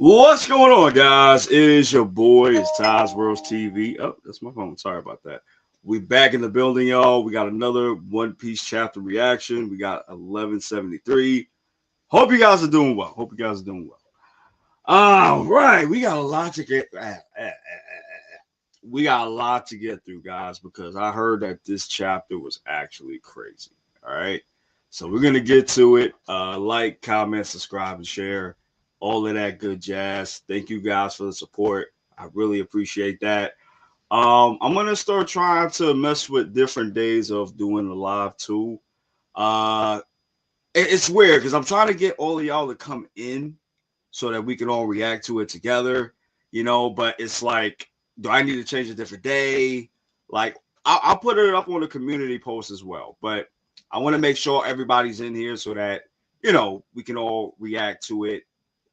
What's going on, guys? It is your boy. It's Ty's Worlds TV. Oh, that's my phone. Sorry about that. We back in the building, y'all. We got another One Piece chapter reaction. We got 1173. Hope you guys are doing well. All right, we got a lot to get. We got a lot to get through, guys, because I heard that this chapter was actually crazy. All right, so we're gonna get to it. Like, comment, subscribe, and share. All of that good jazz. Thank you guys for the support. I really appreciate that. I'm gonna start trying to mess with different days of doing the live too. Uh, it's weird because I'm trying to get all of y'all to come in so that we can all react to it together, but it's like, do I need to change a different day? Like, I'll put it up on the community post as well, but I want to make sure everybody's in here so that, we can all react to it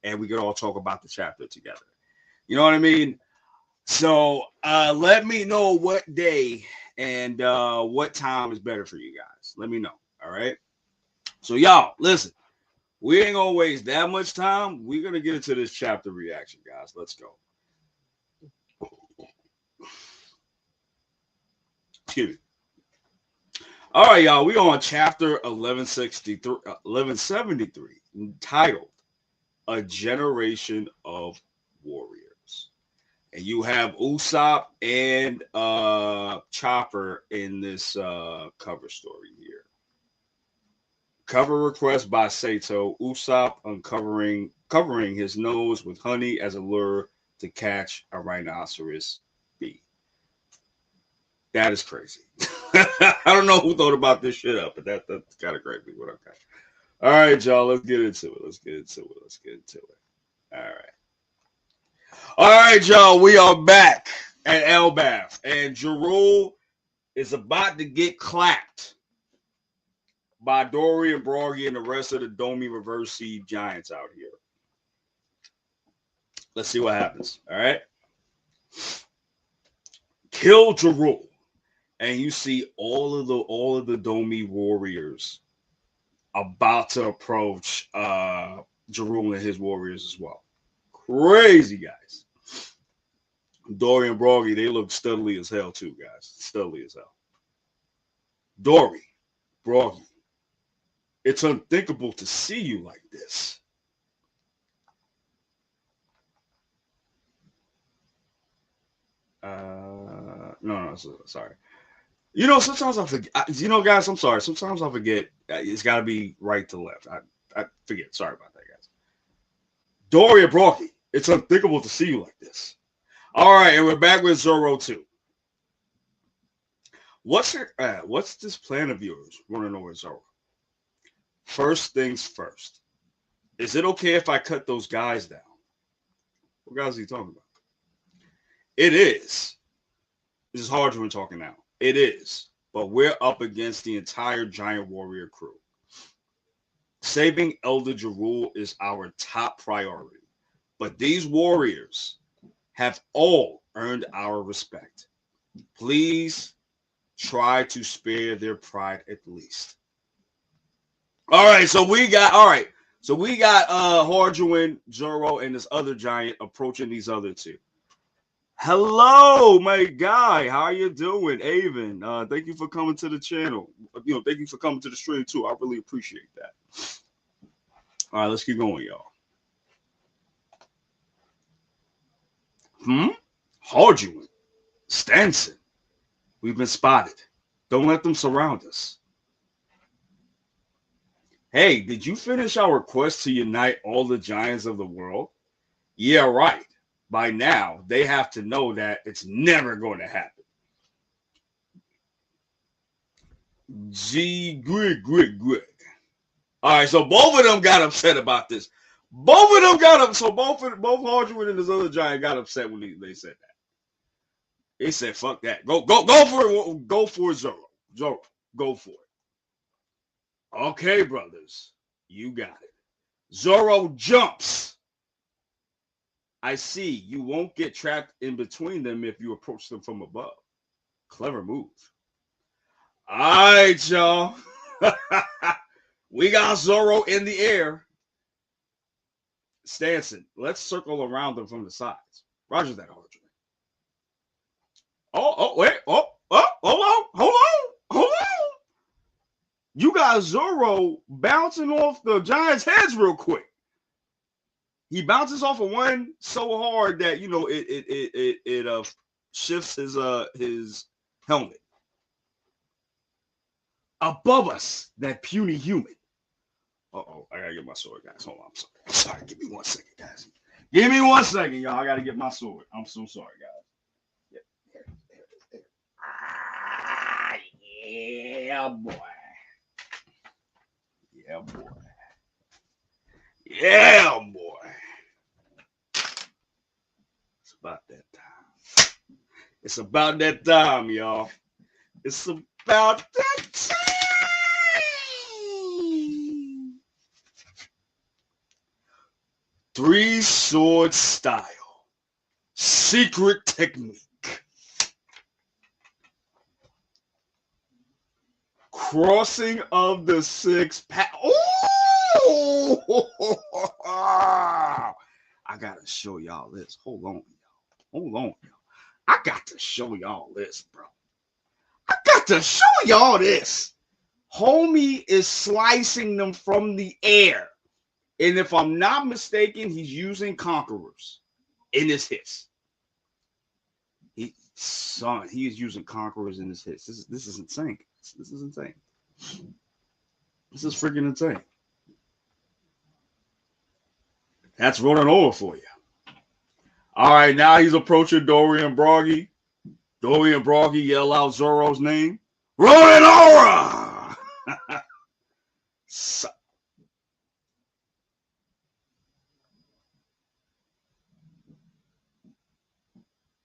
and we can all talk about the chapter together. You know what I mean? So let me know what day and what time is better for you guys. Let me know. All right. So y'all, listen. We ain't gonna waste that much time. We're gonna get into this chapter reaction, guys. Let's go. Excuse me. All right, y'all. We on chapter 1173, entitled "A Generation of Warriors," and you have Usopp and Chopper in this cover story here. Cover request by Sato. Usopp covering his nose with honey as a lure to catch a rhinoceros bee. That is crazy. I don't know who thought about this shit up, but that's kind of crazy. But okay. All right, y'all. Let's get into it. All right. All right, y'all. We are back at Elbaf, and Jarul is about to get clapped by Dory and Broggy and the rest of the Domi Reverse Seed Giants out here. Let's see what happens. All right. Kill Jarul. And you see all of the Domi warriors about to approach Jarul and his warriors as well. Crazy guys. Dory and Broggy, they look studly as hell too, guys. Studly as hell. Dory, Broggy, it's unthinkable to see you like this. No, sorry. Sometimes I forget. Guys, I'm sorry. Sometimes I forget. It's got to be right to left. I forget. Sorry about that, guys. Dory and Broggy, it's unthinkable to see you like this. All right, and we're back with Zoro too. What's this plan of yours running over Zoro? First things first. Is it okay if I cut those guys down? What guys are you talking about? It is. This is hard when talking now. It is. But we're up against the entire giant warrior crew. Saving Elder Jarul is our top priority. But these warriors have all earned our respect. Please try to spare their pride at least. All right, so we got Harjuin, Zoro, and this other giant approaching these other two. Hello, my guy. How you doing, Avon? Thank you for coming to the channel. Thank you for coming to the stream too. I really appreciate that. All right, let's keep going, y'all. Harjuin, Stanson, we've been spotted. Don't let them surround us. Hey, did you finish our quest to unite all the giants of the world? Yeah, right. By now, they have to know that it's never going to happen. Greg. All right, so both of them got upset about this. Both of them got up. So both Harjuin and this other giant got upset when they said that. They said, "Fuck that. Go for it. Go for it, Zoro. Zoro, go for it." Okay, brothers, you got it. Zoro jumps. I see. You won't get trapped in between them if you approach them from above. Clever move. All right, y'all. We got Zoro in the air. Stanson, let's circle around them from the sides. Roger that, Audrey. Wait. Hold on. You got Zoro bouncing off the Giants' heads real quick. He bounces off of one so hard that it shifts his helmet. Above us, that puny human. Uh-oh, I gotta get my sword, guys. Hold on, I'm sorry. Give me 1 second, guys. Give me 1 second, y'all. I gotta get my sword. I'm so sorry, guys. Yeah, boy. Yeah, boy. Yeah, boy. It's about that time. It's about that time, y'all. It's about that time. Three sword style. Secret technique. Crossing of the 6 pack. Oh! I gotta show y'all this. Hold on, y'all. I got to show y'all this, bro. I got to show y'all this. Homie is slicing them from the air. And if I'm not mistaken, he's using conquerors in his hits. He is using conquerors in his hits. This is insane. This is insane. This is freaking insane. That's rolling over for you. All right, now he's approaching Dorian Broggy. Dorian Broggy yell out Zoro's name. Rolling over!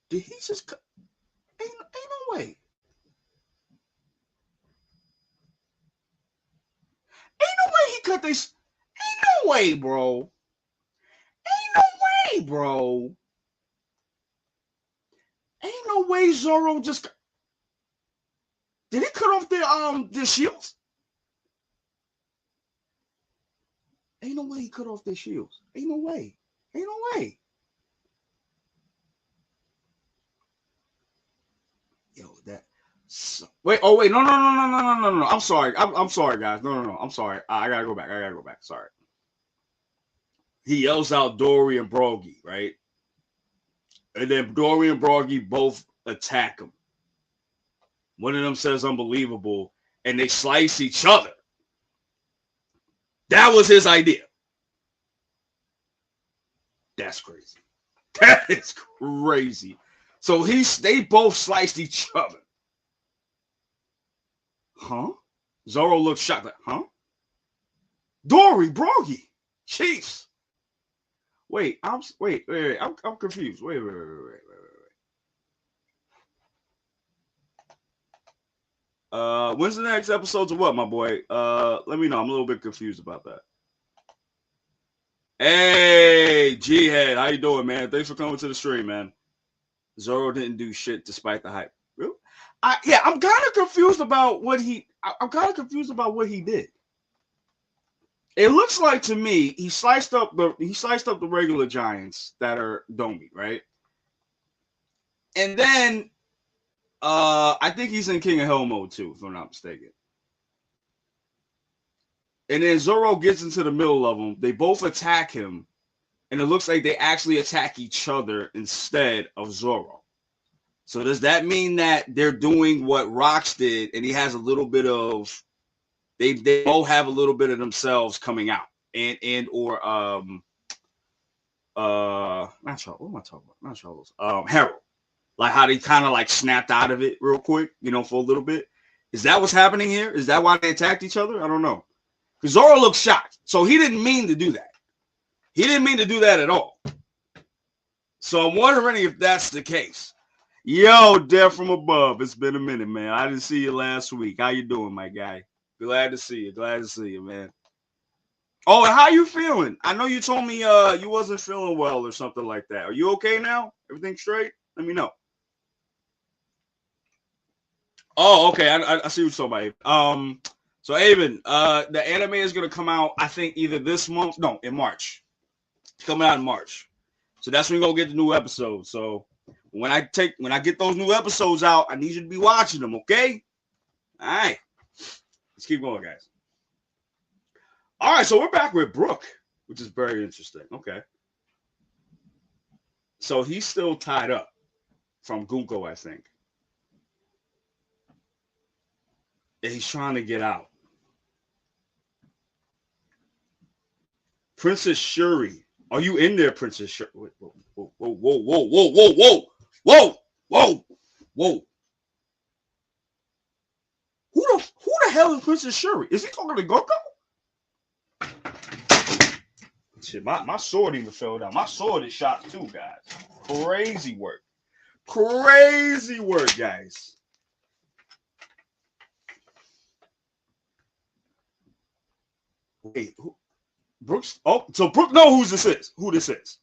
Did he just ain't no way. Ain't no way he cut this. Ain't no way, bro. Ain't no way, bro. Ain't no way Zoro just. Did he cut off their shields? Ain't no way he cut off their shields. Ain't no way. Ain't no way. Yo, that. Wait. Oh wait. No. I'm sorry. I'm sorry, guys. No. I'm sorry. I gotta go back. Sorry. He yells out Dorian Broggy, right? And then Dorian Broggy both attack him. One of them says unbelievable, and they slice each other. That was his idea. That's crazy. That is crazy. So they both sliced each other. Huh? Zoro looked shocked. Like, huh? Dory Broggy. Chiefs. Wait. I'm confused. Wait. When's the next episodes of what, my boy? Let me know. I'm a little bit confused about that. Hey, G-Head, how you doing, man? Thanks for coming to the stream, man. Zoro didn't do shit despite the hype. Really? I'm kind of confused about what he. I'm kind of confused about what he did. It looks like to me he sliced up the regular giants that are Domi, right? And then I think he's in King of Hell mode too, if I'm not mistaken. And then Zoro gets into the middle of them. They both attack him, and it looks like they actually attack each other instead of Zoro. So does that mean that they're doing what Rox did, and he has a little bit of they both have a little bit of themselves coming out, or not Charles. What am I talking about? Not Charles. Harold. Like how they kind of like snapped out of it real quick, for a little bit. Is that what's happening here? Is that why they attacked each other? I don't know. Because Zoro looks shocked. So he didn't mean to do that. He didn't mean to do that at all. So I'm wondering if that's the case. Yo, Death from Above. It's been a minute, man. I didn't see you last week. How you doing, my guy? Glad to see you, man. Oh, and how you feeling? I know you told me you wasn't feeling well or something like that. Are you okay now? Everything straight? Let me know. Oh, okay. I see what you're talking about. So Avon, the anime is gonna come out, I think, either this month, no, in March. coming out in March. So that's when we're gonna get the new episodes. So when I get those new episodes out, I need you to be watching them, okay? All right. Let's keep going, guys. All right, so we're back with Brooke, which is very interesting. Okay. So he's still tied up from Gunko, I think. And he's trying to get out. Princess Shuri. Are you in there, Princess Shuri? Whoa, whoa, whoa, whoa, whoa, whoa, whoa, whoa, whoa, whoa, whoa. Who the hell is Princess Shuri? Is he talking to Gunko? Shit, my sword even fell down. My sword is shot too, guys. Crazy work. Crazy work, guys. Wait, Brooks? Oh, so Brooke knows who this is.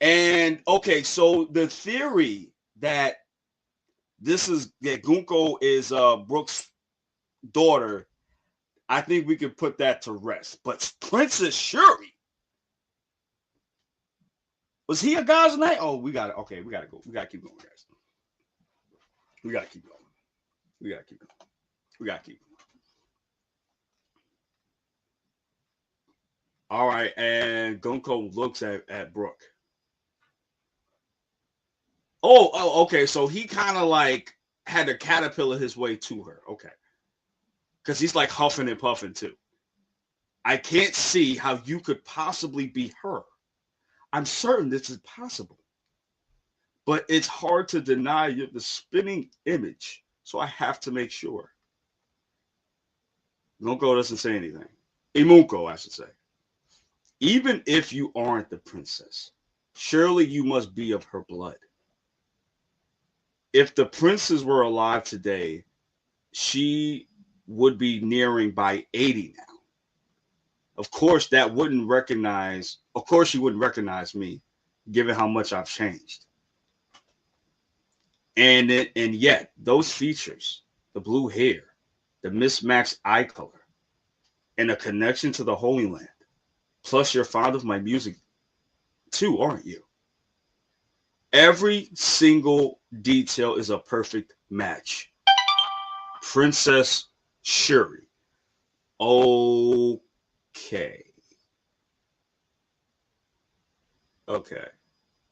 And okay, so the theory that Gunko is Brooke's daughter, I think we could put that to rest. But Princess Shuri, was he a guy's name? Oh, we got it. Okay, we gotta go. We gotta keep going, guys. We gotta keep going. We gotta keep going. We gotta keep going. All right, and Gunko looks at Brooke. Oh, okay. So he kind of like had to caterpillar his way to her. Okay. Because he's like huffing and puffing too. I can't see how you could possibly be her. I'm certain this is possible. But it's hard to deny the spinning image. So I have to make sure. Gunko doesn't say anything. Imunko, I should say. Even if you aren't the princess, surely you must be of her blood. If the princess were alive today, she would be nearing by 80 now. Of course, she wouldn't recognize me, given how much I've changed. And yet, those features, the blue hair, the mismatched eye color, and a connection to the Holy Land, plus you're fond of my music too, aren't you? Every single detail is a perfect match. Princess Shuri. Okay.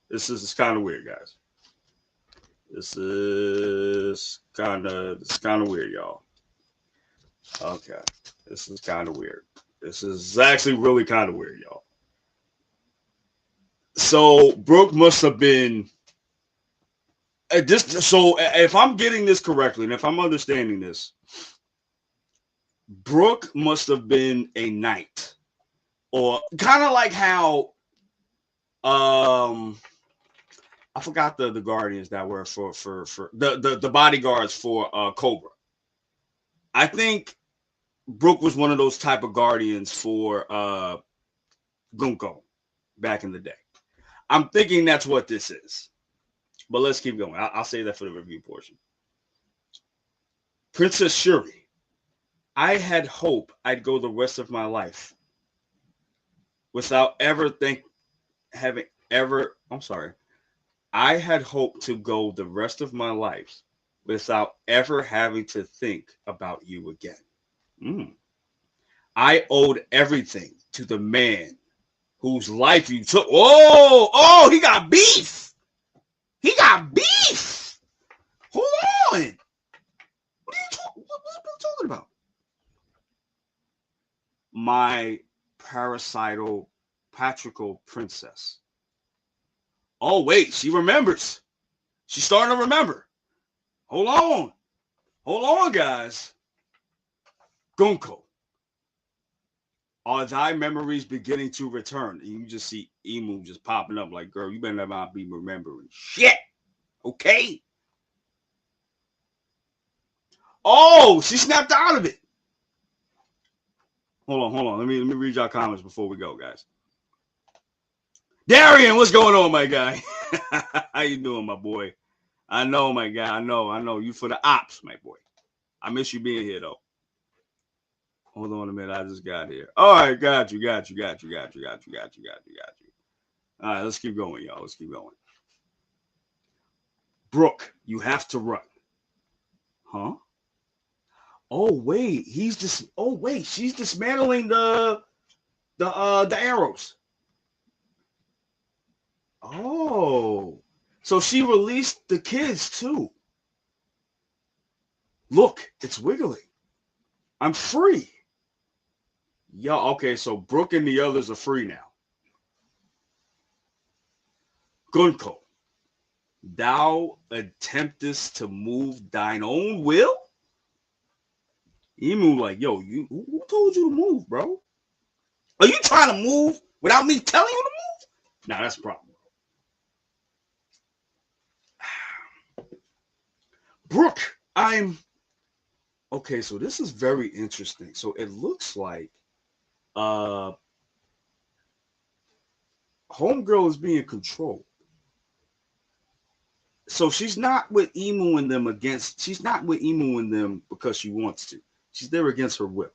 This is kind of weird, guys. This is kind of weird, y'all. Okay. This is kind of weird. This is actually really kind of weird, y'all. So Brooke must have been so if I'm getting this correctly, and if I'm understanding this, Brooke must have been a knight, or kind of like how I forgot the guardians that were for the bodyguards for Cobra. I think Brooke was one of those type of guardians for Gunko back in the day. I'm thinking that's what this is. But let's keep going. I'll say that for the review portion. Princess Shuri. I had hope I'd go the rest of my life without ever I had hoped to go the rest of my life without ever having to think about you again. I owed everything to the man whose life you took. Oh, he got beef. He got beef. Hold on. What are you talking about? My parasital patriarchal princess. Oh, wait. She remembers. She's starting to remember. Hold on. Hold on, guys. Gunko. Are thy memories beginning to return? And you just see Emu just popping up like, girl, you better not be remembering shit. Okay? Oh, she snapped out of it. Hold on. Let me read y'all comments before we go, guys. Darian, what's going on, my guy? How you doing, my boy? I know, my guy. I know. You for the ops, my boy. I miss you being here, though. Hold on a minute. I just got here. All right, got you. All right, let's keep going, y'all. Let's keep going. Brooke, you have to run. Huh? Oh wait, he's just. Oh wait, she's dismantling the arrows. Oh, so she released the kids too. Look, it's wiggling. I'm free. Yeah, okay, so Brooke and the others are free now. Gunko, thou attemptest to move thine own will? Emu like, yo, who told you to move, bro? Are you trying to move without me telling you to move? Nah, that's a problem. Brooke, I'm okay, so this is very interesting. So it looks like uh Homegirl is being controlled. So she's not with Emu and them against. She's not with Emu and them because she wants to. She's there against her will.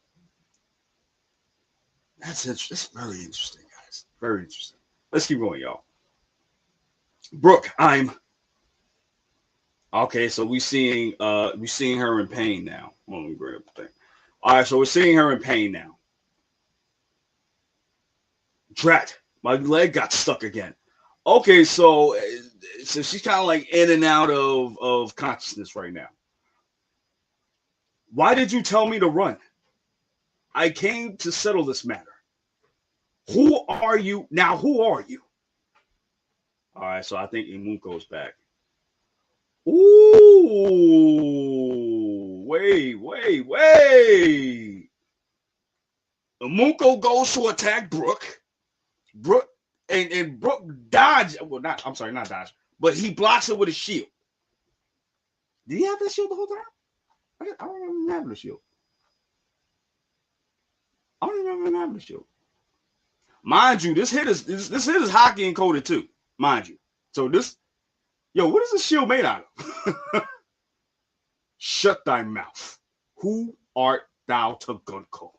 That's interesting. That's very interesting, guys. Very interesting. Let's keep going, y'all. Brooke, I'm okay. So we seeing her in pain now. Hold on, let me bring up the thing. All right, so we're seeing her in pain now. Drat, my leg got stuck again. Okay, so she's kind of like in and out of consciousness right now. Why did you tell me to run? I came to settle this matter. Who are you? Now, who are you? All right, so I think Imunko's back. Ooh, wait. Imunko goes to attack Brooke. And Brooke dodge. Well, I'm sorry, not dodge, but he blocks it with a shield. Did he have that shield the whole time? I don't remember having the shield. I don't remember having the shield. Mind you, this hit is hockey encoded too. Mind you. So this, yo, what is this shield made out of? Shut thy mouth. Who art thou to Gunko?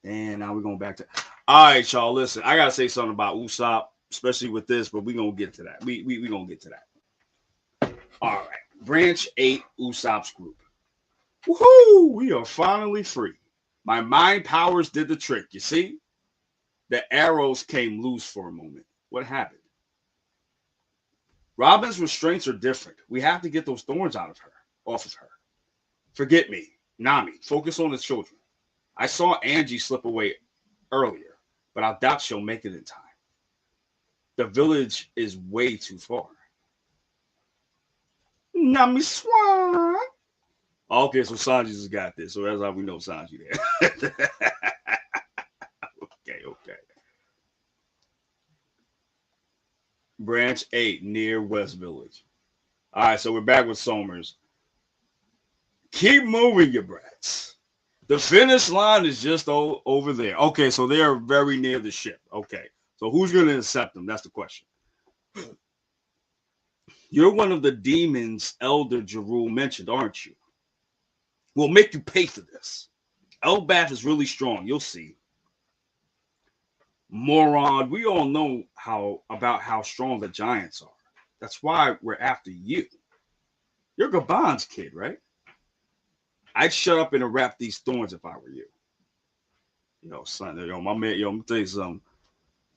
And now we're going back to. All right, y'all. Listen, I gotta say something about Usopp, especially with this, but we're gonna get to that. We gonna get to that. All right. Branch 8, Usopp's group. Woohoo! We are finally free. My mind powers did the trick. You see? The arrows came loose for a moment. What happened? Robin's restraints are different. We have to get those thorns off of her. Forget me. Nami, focus on the children. I saw Angie slip away earlier, but I doubt she'll make it in time. The village is way too far. Nami Swan. Okay, so Sanji just got this. So that's how we know Sanji there. Okay. Branch 8 near West Village. All right, so we're back with Somers. Keep moving, your brats. The finish line is just over there. Okay, so they are very near the ship. Okay, so who's going to intercept them? That's the question. You're one of the demons Elder Jarul mentioned, aren't you? We'll make you pay for this. Elbaf is really strong. You'll see. Moron, we all know about how strong the giants are. That's why we're after you. You're Gabon's kid, right? I'd shut up and wrap these thorns if I were you. Yo, son, my man, I'm gonna tell you something.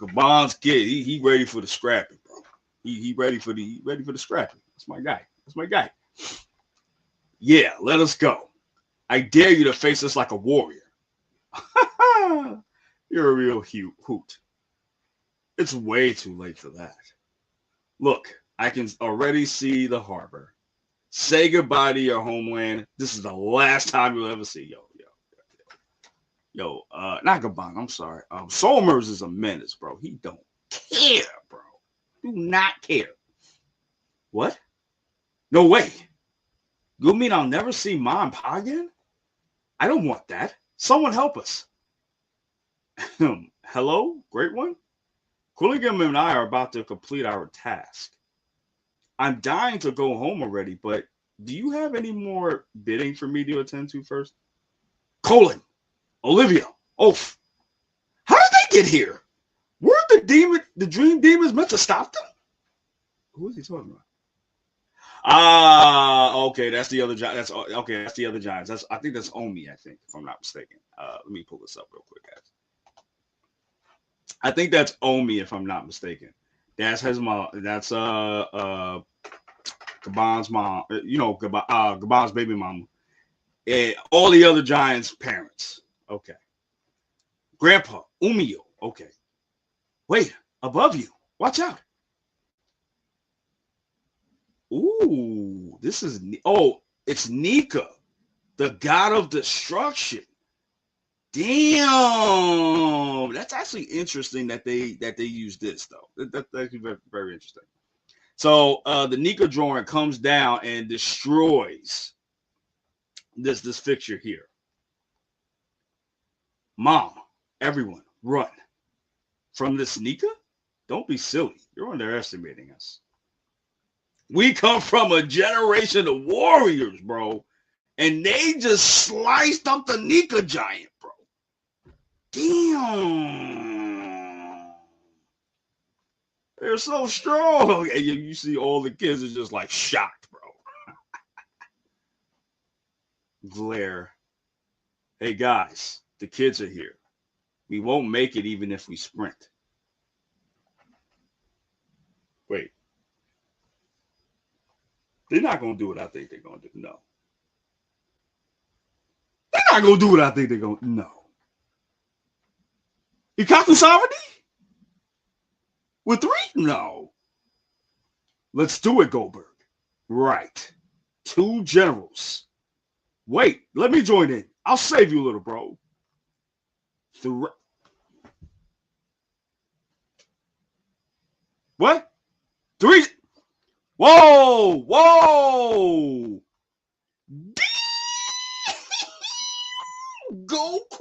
Gabon's kid, he ready for the scrapping, bro. He ready for the scrapping. That's my guy. Yeah, let us go. I dare you to face us like a warrior. You're a real hoot. It's way too late for that. Look, I can already see the harbor. Say goodbye to your homeland. This is the last time you'll ever see. Yo, not Gabon. I'm sorry. Somers is a menace, bro. He don't care, bro. Do not care. What? No way. You mean I'll never see Ma and Pa again? I don't want that. Someone help us. Hello, Great One? Quilligam and I are about to complete our task. I'm dying to go home already, but do you have any more bidding for me to attend to first? Olivia, Oaf. How did they get here? Were the dream demons meant to stop them? Who is he talking about? Okay, that's the other giant. That's okay. That's the other giants. I think that's Omi. I think, if I'm not mistaken. Let me pull this up real quick, guys. I think that's Omi, if I'm not mistaken. That's his mom. That's Gabon's mom. You know, Gabon's baby mama. And all the other giants' parents. Okay. Grandpa Umio. Okay. Wait, above you. Watch out. Ooh, this is it's Nika, the god of destruction. Damn, that's actually interesting that they use this though. That's actually very, very interesting. So the Nika drawing comes down and destroys this fixture here. Mom, everyone, run from this Nika. Don't be silly. You're underestimating us. We come from a generation of warriors, bro. And they just sliced up the Nika giant, bro. Damn. They're so strong. And you see all the kids are just like shocked, bro. Glare. Hey, guys, the kids are here. We won't make it even if we sprint. Wait. They're not going to do what I think they're going to do. No. They're not going to do what I think they're going to do. No. Ikaku Sovereignty? With 3? No. Let's do it, Goldberg. Right. 2 generals. Wait, let me join in. I'll save you, little bro. 3. What? 3? Whoa, whoa. Go Kudo.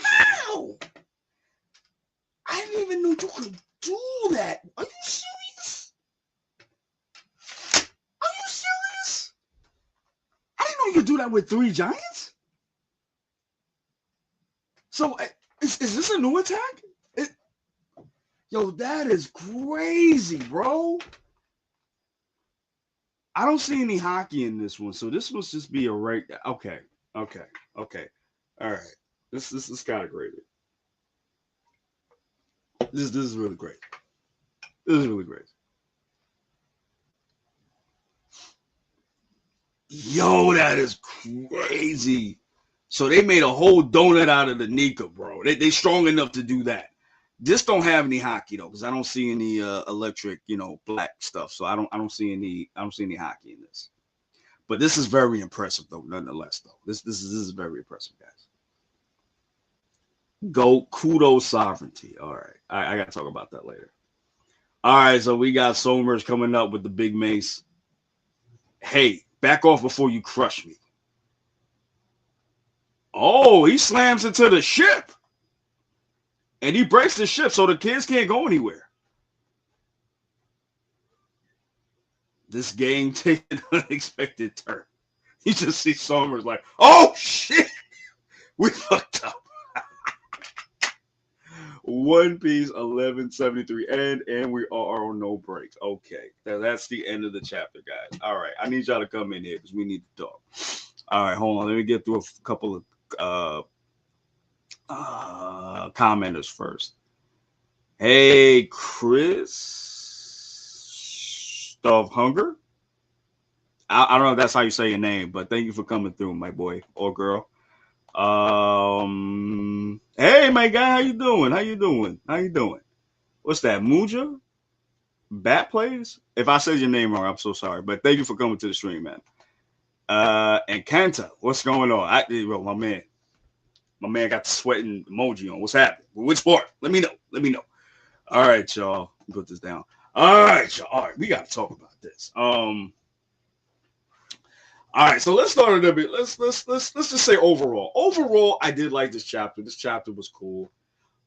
How? I didn't even know you could do that. Are you serious? Are you serious? I didn't know you could do that with 3 giants. So is this a new attack? Yo, that is crazy, bro. I don't see any hockey in this one, so this must just be a right. Okay. All right. This is kind of great. This is really great. This is really great. Yo, that is crazy. So they made a whole donut out of the Nika, bro. They strong enough to do that. This don't have any hockey though, because I don't see any electric, black stuff. So I don't see any hockey in this. But this is very impressive though, nonetheless though. This is very impressive, guys. Go Kudo Sovereignty. All right. I gotta talk about that later. All right, so we got Somers coming up with the big mace. Hey, back off before you crush me. Oh, he slams into the ship. And he breaks the ship so the kids can't go anywhere. This game takes an unexpected turn. You just see Somers like, oh, shit. We fucked up. One Piece 1173 and we are on no breaks. Okay, that's the end of the chapter, guys. All right, I need y'all to come in here because we need to talk. All right, hold on. Let me get through a couple of commenters first. Hey, Chris of Hunger. I don't know if that's how you say your name, but thank you for coming through, my boy or girl. Hey, my guy, how you doing? What's that, Muja? Bat Plays? If I said your name wrong, I'm so sorry, but thank you for coming to the stream, man. And Kanta, what's going on? My man got the sweating emoji on. What's happening? Which sport? Let me know. All right, y'all. Put this down. All right, y'all. All right, we got to talk about this. All right, so let's start a little bit. Let's just say overall. Overall, I did like this chapter. This chapter was cool.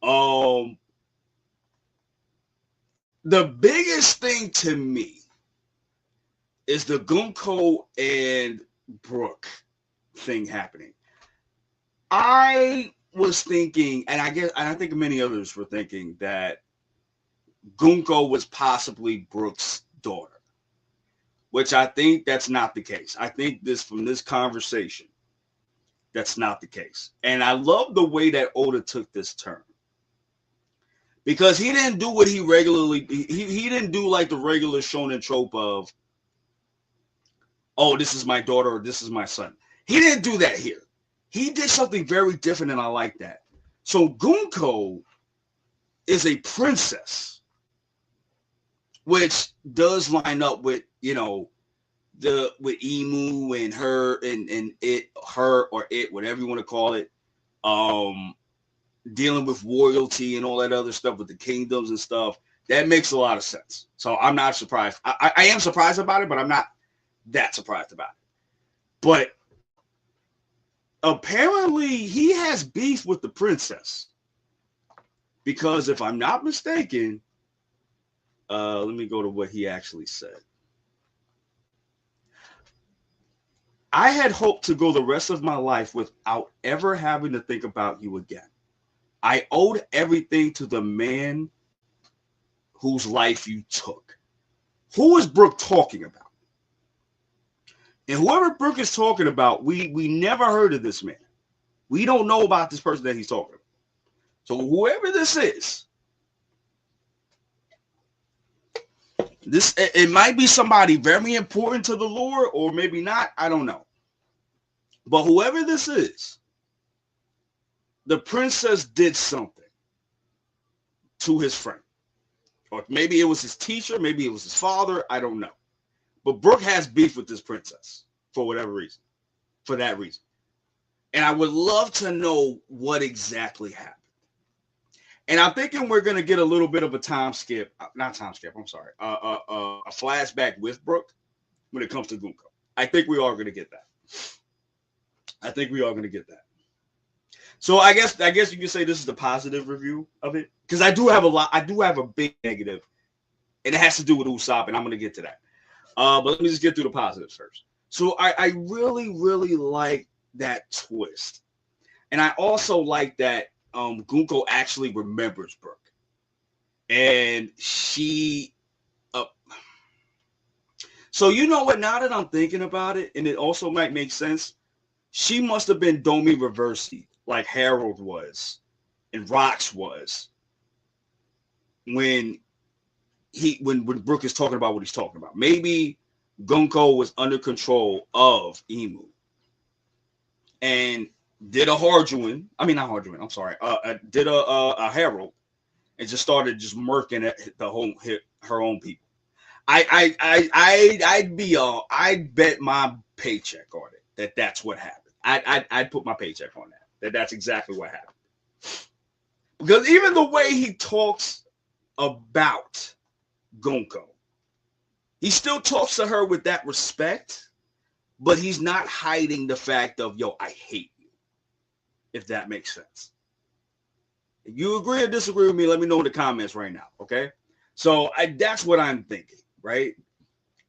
Um, the biggest thing to me is the Gunko and Brooke thing happening. I was thinking, and I think many others were thinking that Gunko was possibly Brooke's daughter, which I think that's not the case. I think from this conversation, that's not the case. And I love the way that Oda took this turn. Because he didn't do what he didn't do like the regular shonen trope of, oh, this is my daughter or this is my son. He didn't do that here. He did something very different, and I like that. So Gunko is a princess, which does line up with, with Emu and her and it, whatever you want to call it, dealing with royalty and all that other stuff with the kingdoms and stuff. That makes a lot of sense. So I'm not surprised. I am surprised about it, but I'm not that surprised about it. But apparently he has beef with the princess. Because if I'm not mistaken, let me go to what he actually said. I had hoped to go the rest of my life without ever having to think about you again. I owed everything to the man whose life you took. Who is Brooke talking about? And whoever Brooke is talking about, we never heard of this man. We don't know about this person that he's talking about. So whoever this is, it might be somebody very important to the lore, or maybe not. I don't know. But whoever this is, the princess did something to his friend. Or maybe it was his teacher, maybe it was his father, I don't know. But Brooke has beef with this princess for whatever reason, for that reason. And I would love to know what exactly happened. And I'm thinking we're going to get a little bit of a time skip, not time skip, I'm sorry, a flashback with Brooke when it comes to Gunko. I think we are going to get that. So I guess you can say this is the positive review of it, because I do have a big negative, and it has to do with Usopp, and I'm going to get to that. But let me just get through the positives first. So I really, really like that twist. And I also like that Gunko actually remembers Brooke. And she... so you know what? Now that I'm thinking about it, and it also might make sense, she must have been Domi Reversi, like Harold was, and Rox was, when Brooke is talking about what he's talking about. Maybe Gunko was under control of Emu and did a Harjuin. I mean, not Harjuin. I'm sorry. Did a Harold and just started just murking at her own people. I'd bet my paycheck on it that's what happened. I'd put my paycheck on that. That's exactly what happened. Because even the way he talks about Gunko, he still talks to her with that respect, but he's not hiding the fact of, yo, I hate you, if that makes sense. If you agree or disagree with me, let me know in the comments right now, okay? So that's what I'm thinking, right?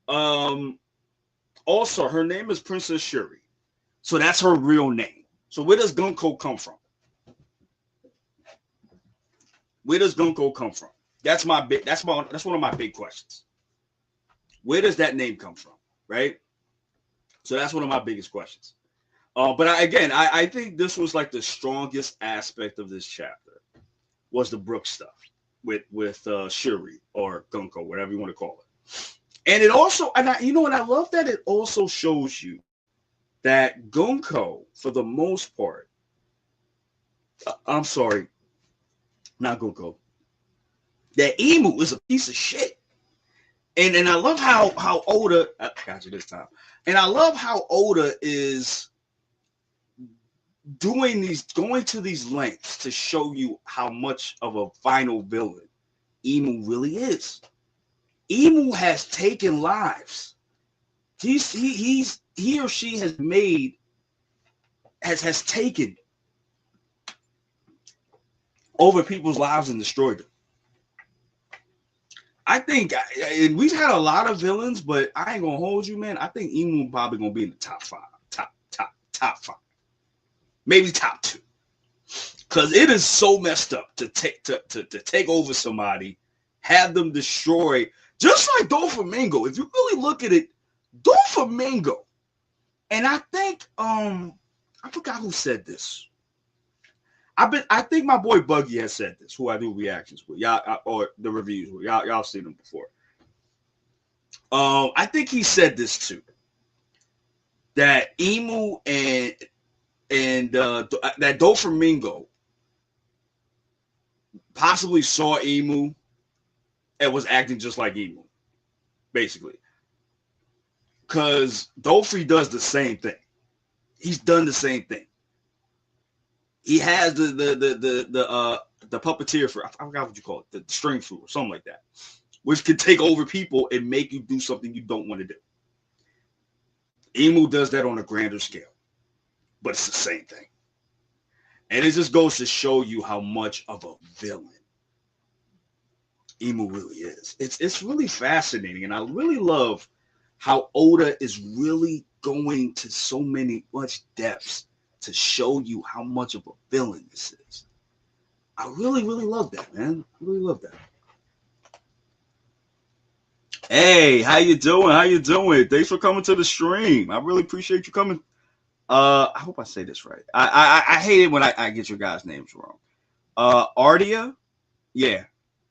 Also, her name is Princess Shuri. So that's her real name. So where does Gunko come from? Where does Gunko come from? That's one of my big questions. Where does that name come from? Right? So that's one of my biggest questions. But I think this was like the strongest aspect of this chapter was the Brooke stuff with Shuri or Gunko, whatever you want to call it. And it also, and I love that it also shows you that Gunko, for the most part, I'm sorry, not Gunko, that Emu is a piece of shit. And I love how Oda, I got you this time. And I love how Oda is going to these lengths to show you how much of a final villain Emu really is. Emu has taken lives. he or she has made has taken over people's lives and destroyed them. I think, and we've had a lot of villains, but I ain't gonna hold you, man. I think Emu probably gonna be in the top five, maybe top 2, because it is so messed up to take over somebody, have them destroy, just like Doflamingo. If you really look at it, Doflamingo, and I think I forgot who said this. I think my boy Buggy has said this, who I do reactions with, y'all, or the reviews with. Y'all seen them before. I think he said this too, that Emu and that Doflamingo possibly saw Emu and was acting just like Emu, basically, because Dofy does the same thing. He's done the same thing. He has the puppeteer for, I forgot what you call it, the string food or something like that, which can take over people and make you do something you don't want to do. Emu does that on a grander scale, but it's the same thing. And it just goes to show you how much of a villain Emu really is. It's really fascinating, and I really love how Oda is really going to so much depths to show you how much of a villain this is. I really, really love that, man. I really love that. Hey, how you doing? How you doing? Thanks for coming to the stream. I really appreciate you coming. I hope I say this right. I hate it when I get your guys' names wrong. Ardia? Yeah.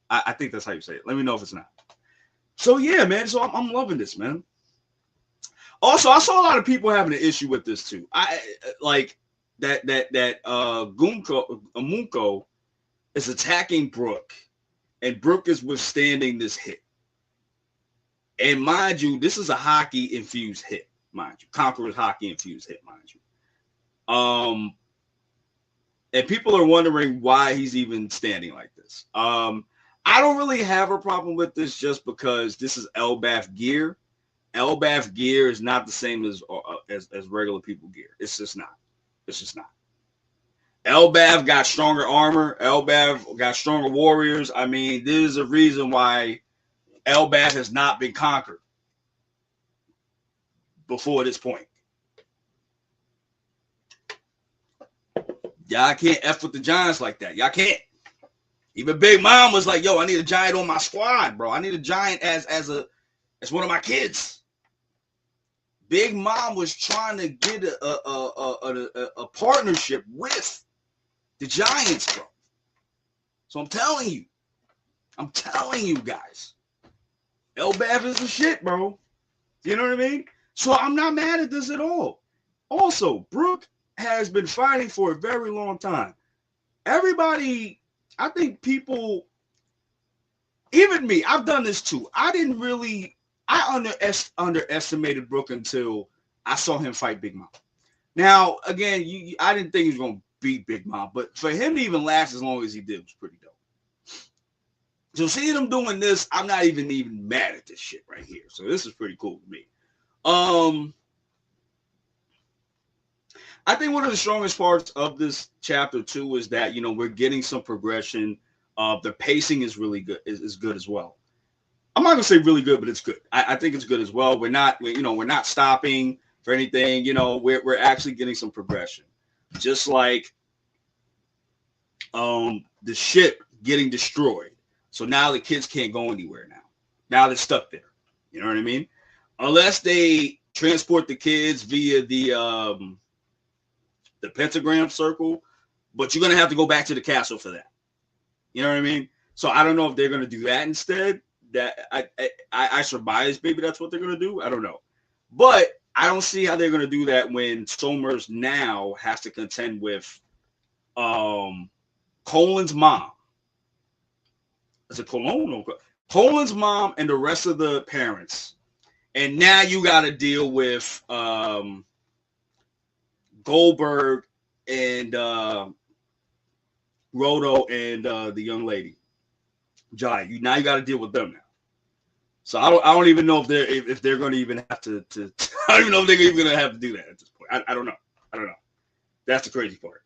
I think that's how you say it. Let me know if it's not. So yeah, man. So I'm loving this, man. Also, I saw a lot of people having an issue with this too. I like that Amunko is attacking Brook, and Brook is withstanding this hit. And mind you, this is a hockey infused hit, mind you. Conqueror's hockey infused hit, mind you. And people are wondering why he's even standing like this. I don't really have a problem with this just because this is Elbaf gear. Elbaf gear is not the same as regular people gear. It's just not. It's just not. Elbaf got stronger armor. Elbaf got stronger warriors. I mean, there's a reason why Elbaf has not been conquered before this point. Y'all can't F with the Giants like that. Y'all can't. Even Big Mom was like, yo, I need a Giant on my squad, bro. I need a Giant as one of my kids. Big Mom was trying to get a partnership with the Giants, bro. So I'm telling you guys, Elbaf is the shit, bro. You know what I mean? So I'm not mad at this at all. Also, Brook has been fighting for a very long time. Everybody, I think people, even me, I've done this too. I underestimated Brook until I saw him fight Big Mom. Now, again, I didn't think he was going to beat Big Mom, but for him to even last as long as he did was pretty dope. So seeing him doing this, I'm not even mad at this shit right here. So this is pretty cool to me. I think one of the strongest parts of this chapter too is that, you know, we're getting some progression. The pacing is really good, is good as well. I'm not gonna say really good, but it's good. I think it's good as well. We're not stopping for anything. You know, we're actually getting some progression. Just like the ship getting destroyed. So now the kids can't go anywhere now. Now they're stuck there. You know what I mean? Unless they transport the kids via the pentagram circle, but you're gonna have to go back to the castle for that. You know what I mean? So I don't know if they're gonna do that instead. That I surmise maybe that's what they're gonna do. I don't know, but I don't see how they're gonna do that when Somers now has to contend with Colin's mom. Is it Colon? Colin's mom and the rest of the parents, and now you got to deal with Goldberg and Roto and the young lady Giant. Now you got to deal with them now. So I don't even know if they're going to even have to I don't even know if they're even going to have to do that at this point. I don't know. I don't know. That's the crazy part.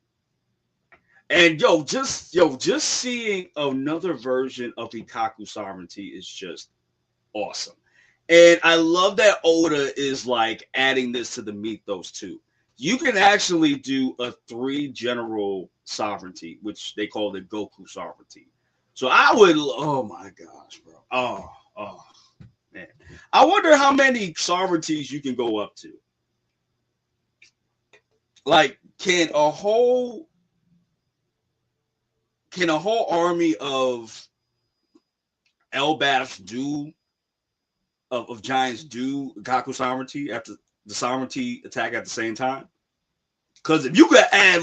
And just seeing another version of Ikaku sovereignty is just awesome. And I love that Oda is like adding this to the mythos too. You can actually do a 3 general sovereignty, which they call the Goku sovereignty. So I would, oh my gosh, bro. Oh man. I wonder how many sovereignties you can go up to. Like, can a whole army of Elbafs of giants do Gaku sovereignty after the sovereignty attack at the same time? Because if you could add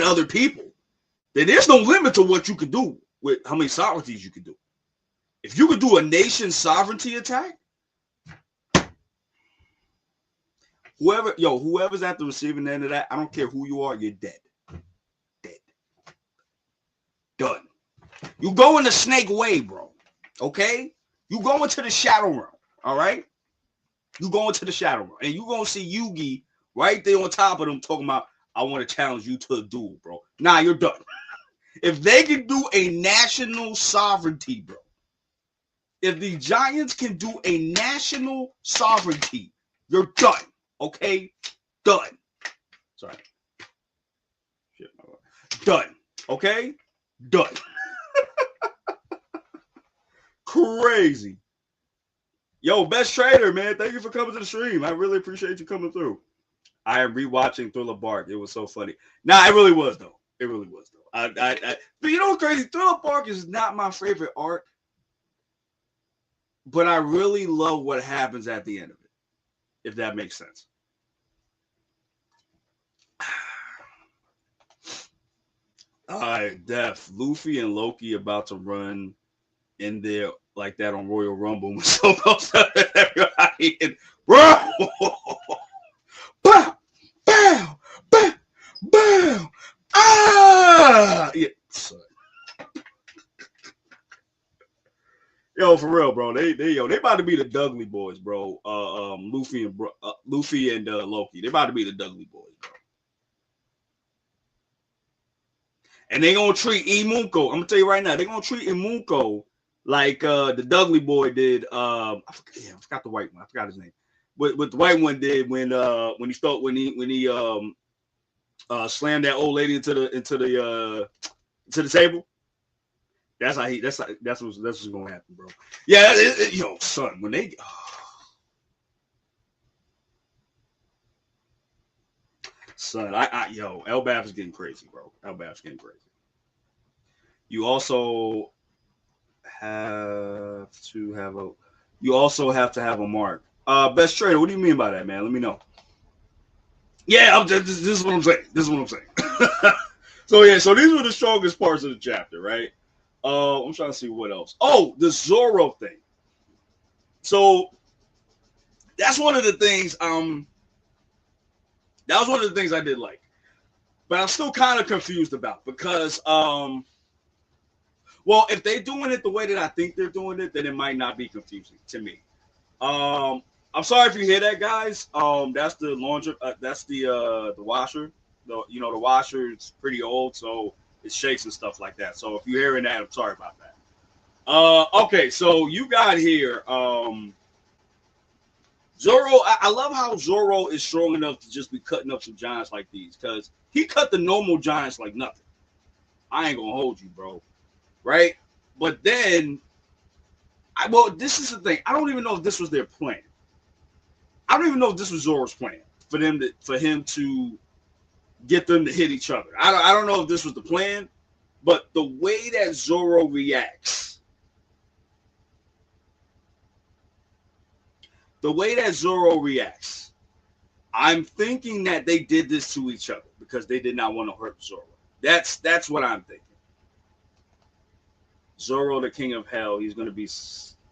other people, then there's no limit to what you could do with how many sovereignties you could do. If you could do a nation sovereignty attack, whoever's at the receiving end of that, I don't care who you are, you're dead. Dead. Done. You go in the snake way, bro. Okay? You go into the shadow realm. All right? You go into the shadow realm. And you gonna see Yugi right there on top of them talking about, I want to challenge you to a duel, bro. Nah, you're done. If they can do a national sovereignty, bro. If the Giants can do a national sovereignty, you're done. Okay? Done. Sorry. Shit, done. Okay? Done. Crazy. Yo, Best Trader, man. Thank you for coming to the stream. I really appreciate you coming through. I am rewatching Thriller Bark. It was so funny. Nah, it really was, though. It really was, though. But you know what's crazy? Thriller Bark is not my favorite arc. But I really love what happens at the end of it, if that makes sense. All right, Def. Luffy and Loki about to run in there like that on Royal Rumble with so close to everybody. And, bro! Bow! Bow! Bow! Bow! Ah! Yeah, son. Yo, for real, bro. They about to be the Dudley boys, bro. Luffy and Loki. They about to be the Dudley boys, bro. And they gonna treat Imunko. I'm gonna tell you right now, they gonna treat Imunko like the Dudley boy did. I forgot the white one. I forgot his name. What the white one did when he slammed that old lady into the table. That's what's gonna happen, bro. Yeah, yo, son, when they son, Elbaf is getting crazy, bro. Elbaf's getting crazy. You also have to have a mark. Best Trader, what do you mean by that, man? Let me know. Yeah, this is what I'm saying. So these were the strongest parts of the chapter, right? I'm trying to see what else. Oh, the Zoro thing. So that's one of the things. That was one of the things I did like, but I'm still kind of confused about because, well, if they're doing it the way that I think they're doing it, then it might not be confusing to me. I'm sorry if you hear that, guys. That's the laundry. That's the washer. The washer is pretty old, so it shakes and stuff like that. So if you're hearing that, I'm sorry about that. Okay, so you got here. Zoro, I love how Zoro is strong enough to just be cutting up some giants like these, because he cut the normal giants like nothing. I ain't gonna hold you, bro. Right? But then, this is the thing. I don't even know if this was their plan. I don't even know if this was Zoro's plan for him to get them to hit each other. I don't know if this was the plan, but the way that Zoro reacts, I'm thinking that they did this to each other because they did not want to hurt Zoro. That's what I'm thinking. Zoro, the king of hell, he's going to be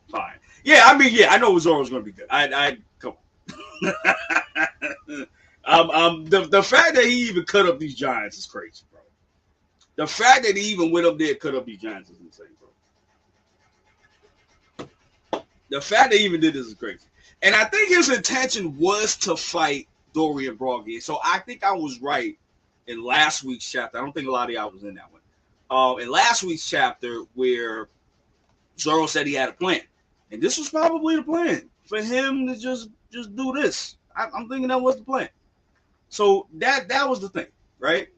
fine. Yeah, I know Zoro's going to be good. I come on. The fact that he even cut up these giants is crazy, bro. The fact that he even went up there and cut up these giants is insane, bro. The fact that he even did this is crazy. And I think his intention was to fight Dorian Broggy. So I think I was right in last week's chapter. I don't think a lot of y'all was in that one. In last week's chapter where Zoro said he had a plan. And this was probably the plan for him to just do this. I'm thinking that was the plan. So that was the thing, right?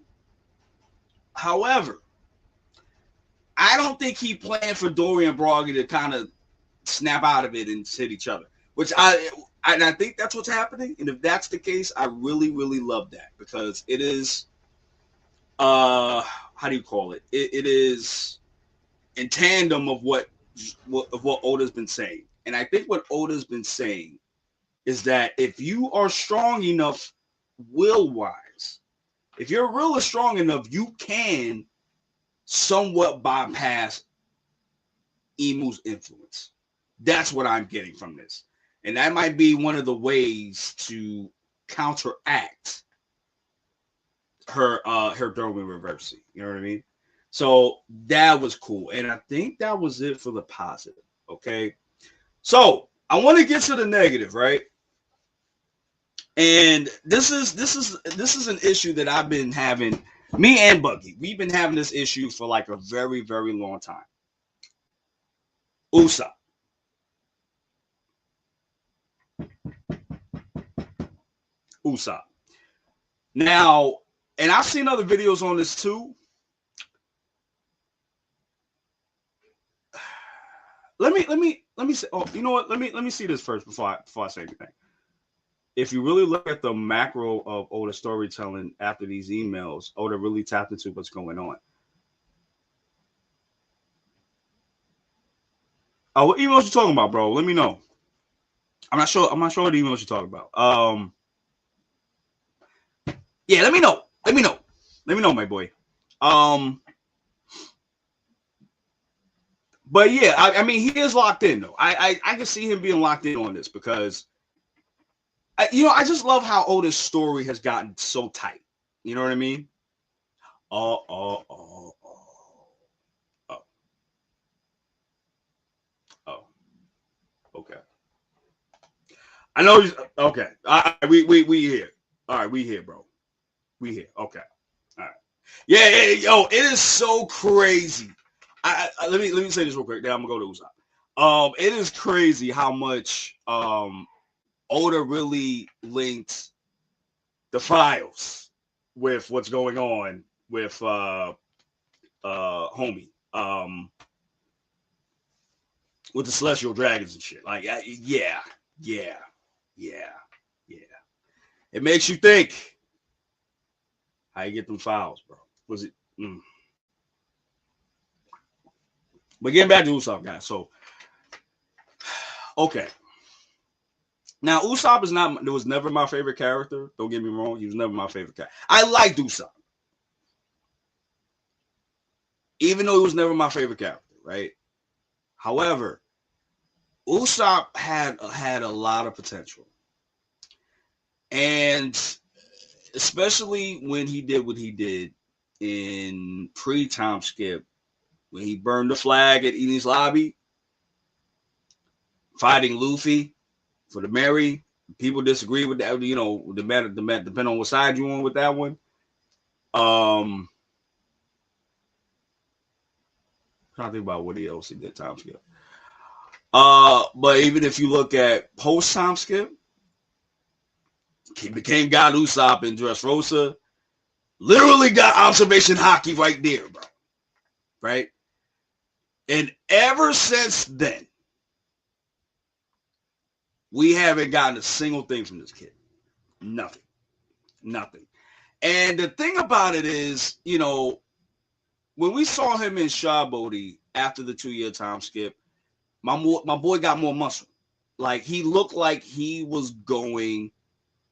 However, I don't think he planned for Dorian Broggy to kind of snap out of it and hit each other, which I think that's what's happening. And if that's the case, I really, really love that because it is, how do you call it? It is in tandem of what Oda's been saying. And I think what Oda's been saying is that if you are strong enough will-wise, if you're really strong enough, you can somewhat bypass Imu's influence. That's what I'm getting from this. And that might be one of the ways to counteract her Dorian reversing. You know what I mean? So that was cool. And I think that was it for the positive. Okay. So I want to get to the negative, right? And this is an issue that I've been having, me and Buggy. We've been having this issue for like a very, very long time. Usopp. Now, and I've seen other videos on this too. Let me say, oh, you know what? Let me see this first before I say anything. If you really look at the macro of Oda's storytelling after these emails, Oda really tapped into what's going on. Oh, what emails you talking about, bro? Let me know. I'm not sure what emails you're talking about. Yeah, let me know. Let me know, my boy. But yeah, I mean, he is locked in though. I can see him being locked in on this because, I just love how Oda's story has gotten so tight. You know what I mean? Oh. Okay. I know. Okay. We here. All right, we here, bro. We here. Okay. All right. Yeah, yo, it is so crazy. Let me say this real quick. Then I'm gonna go to Usopp. It is crazy how much Oda really linked the files with what's going on with homie with the celestial dragons and shit. Like, yeah. It makes you think how you get them files, bro. Was it? But getting back to Usopp, guys. So, okay. Now, Usopp was never my favorite character. Don't get me wrong. He was never my favorite character. I liked Usopp. Even though he was never my favorite character, right? However, Usopp had a lot of potential. And especially when he did what he did in pre-time skip, when he burned the flag at Enies Lobby, fighting Luffy for the Mary. People disagree with that, depending on what side you're on with that one. I'm trying to think about what else he did time skip. But even if you look at post time skip, he became God Usopp in Dressrosa. Literally got observation hockey right there, bro. Right? And ever since then, we haven't gotten a single thing from this kid. Nothing. And the thing about it is, when we saw him in Shabody after the 2-year time skip, my boy got more muscle. Like, he looked like he was going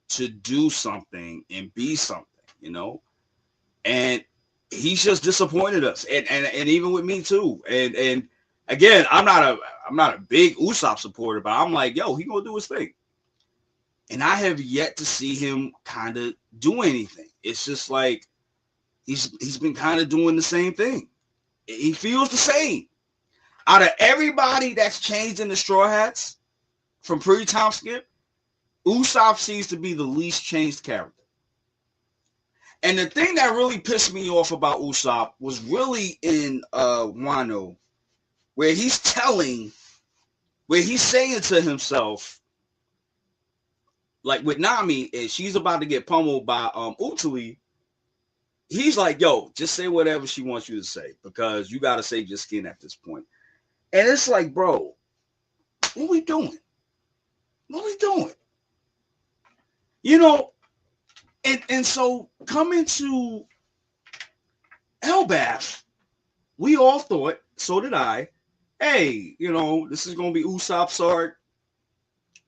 to do something and be something, and he's just disappointed us, and even with me too. And again, I'm not a big Usopp supporter, but I'm like, yo, he gonna do his thing, and I have yet to see him kind of do anything. It's just like he's been kind of doing the same thing. He feels the same. Out of everybody that's changed in the Straw Hats from pre-time skip, Usopp seems to be the least changed character. And the thing that really pissed me off about Usopp was really in Wano, where he's saying to himself, like with Nami, and she's about to get pummeled by Utuli, he's like, yo, just say whatever she wants you to say, because you got to save your skin at this point. And it's like, bro, what we doing? What we doing? You know, and so coming to Elbaf, we all thought, so did I, hey, you know, this is going to be Usopp's arc.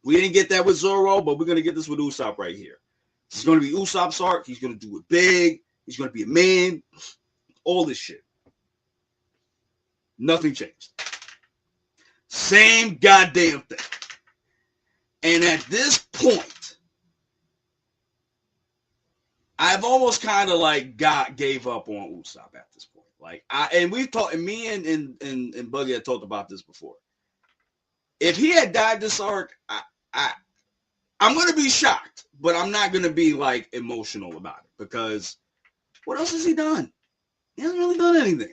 We didn't get that with Zoro, but we're going to get this with Usopp right here. This is going to be Usopp's arc. He's going to do it big. He's going to be a man. All this shit. Nothing changed. Same goddamn thing. And at this point, I've almost kind of like gave up on Usopp at this point. Like we've talked, and me and Buggy had talked about this before. If he had died this arc, I'm gonna be shocked, but I'm not gonna be like emotional about it, because what else has he done? He hasn't really done anything.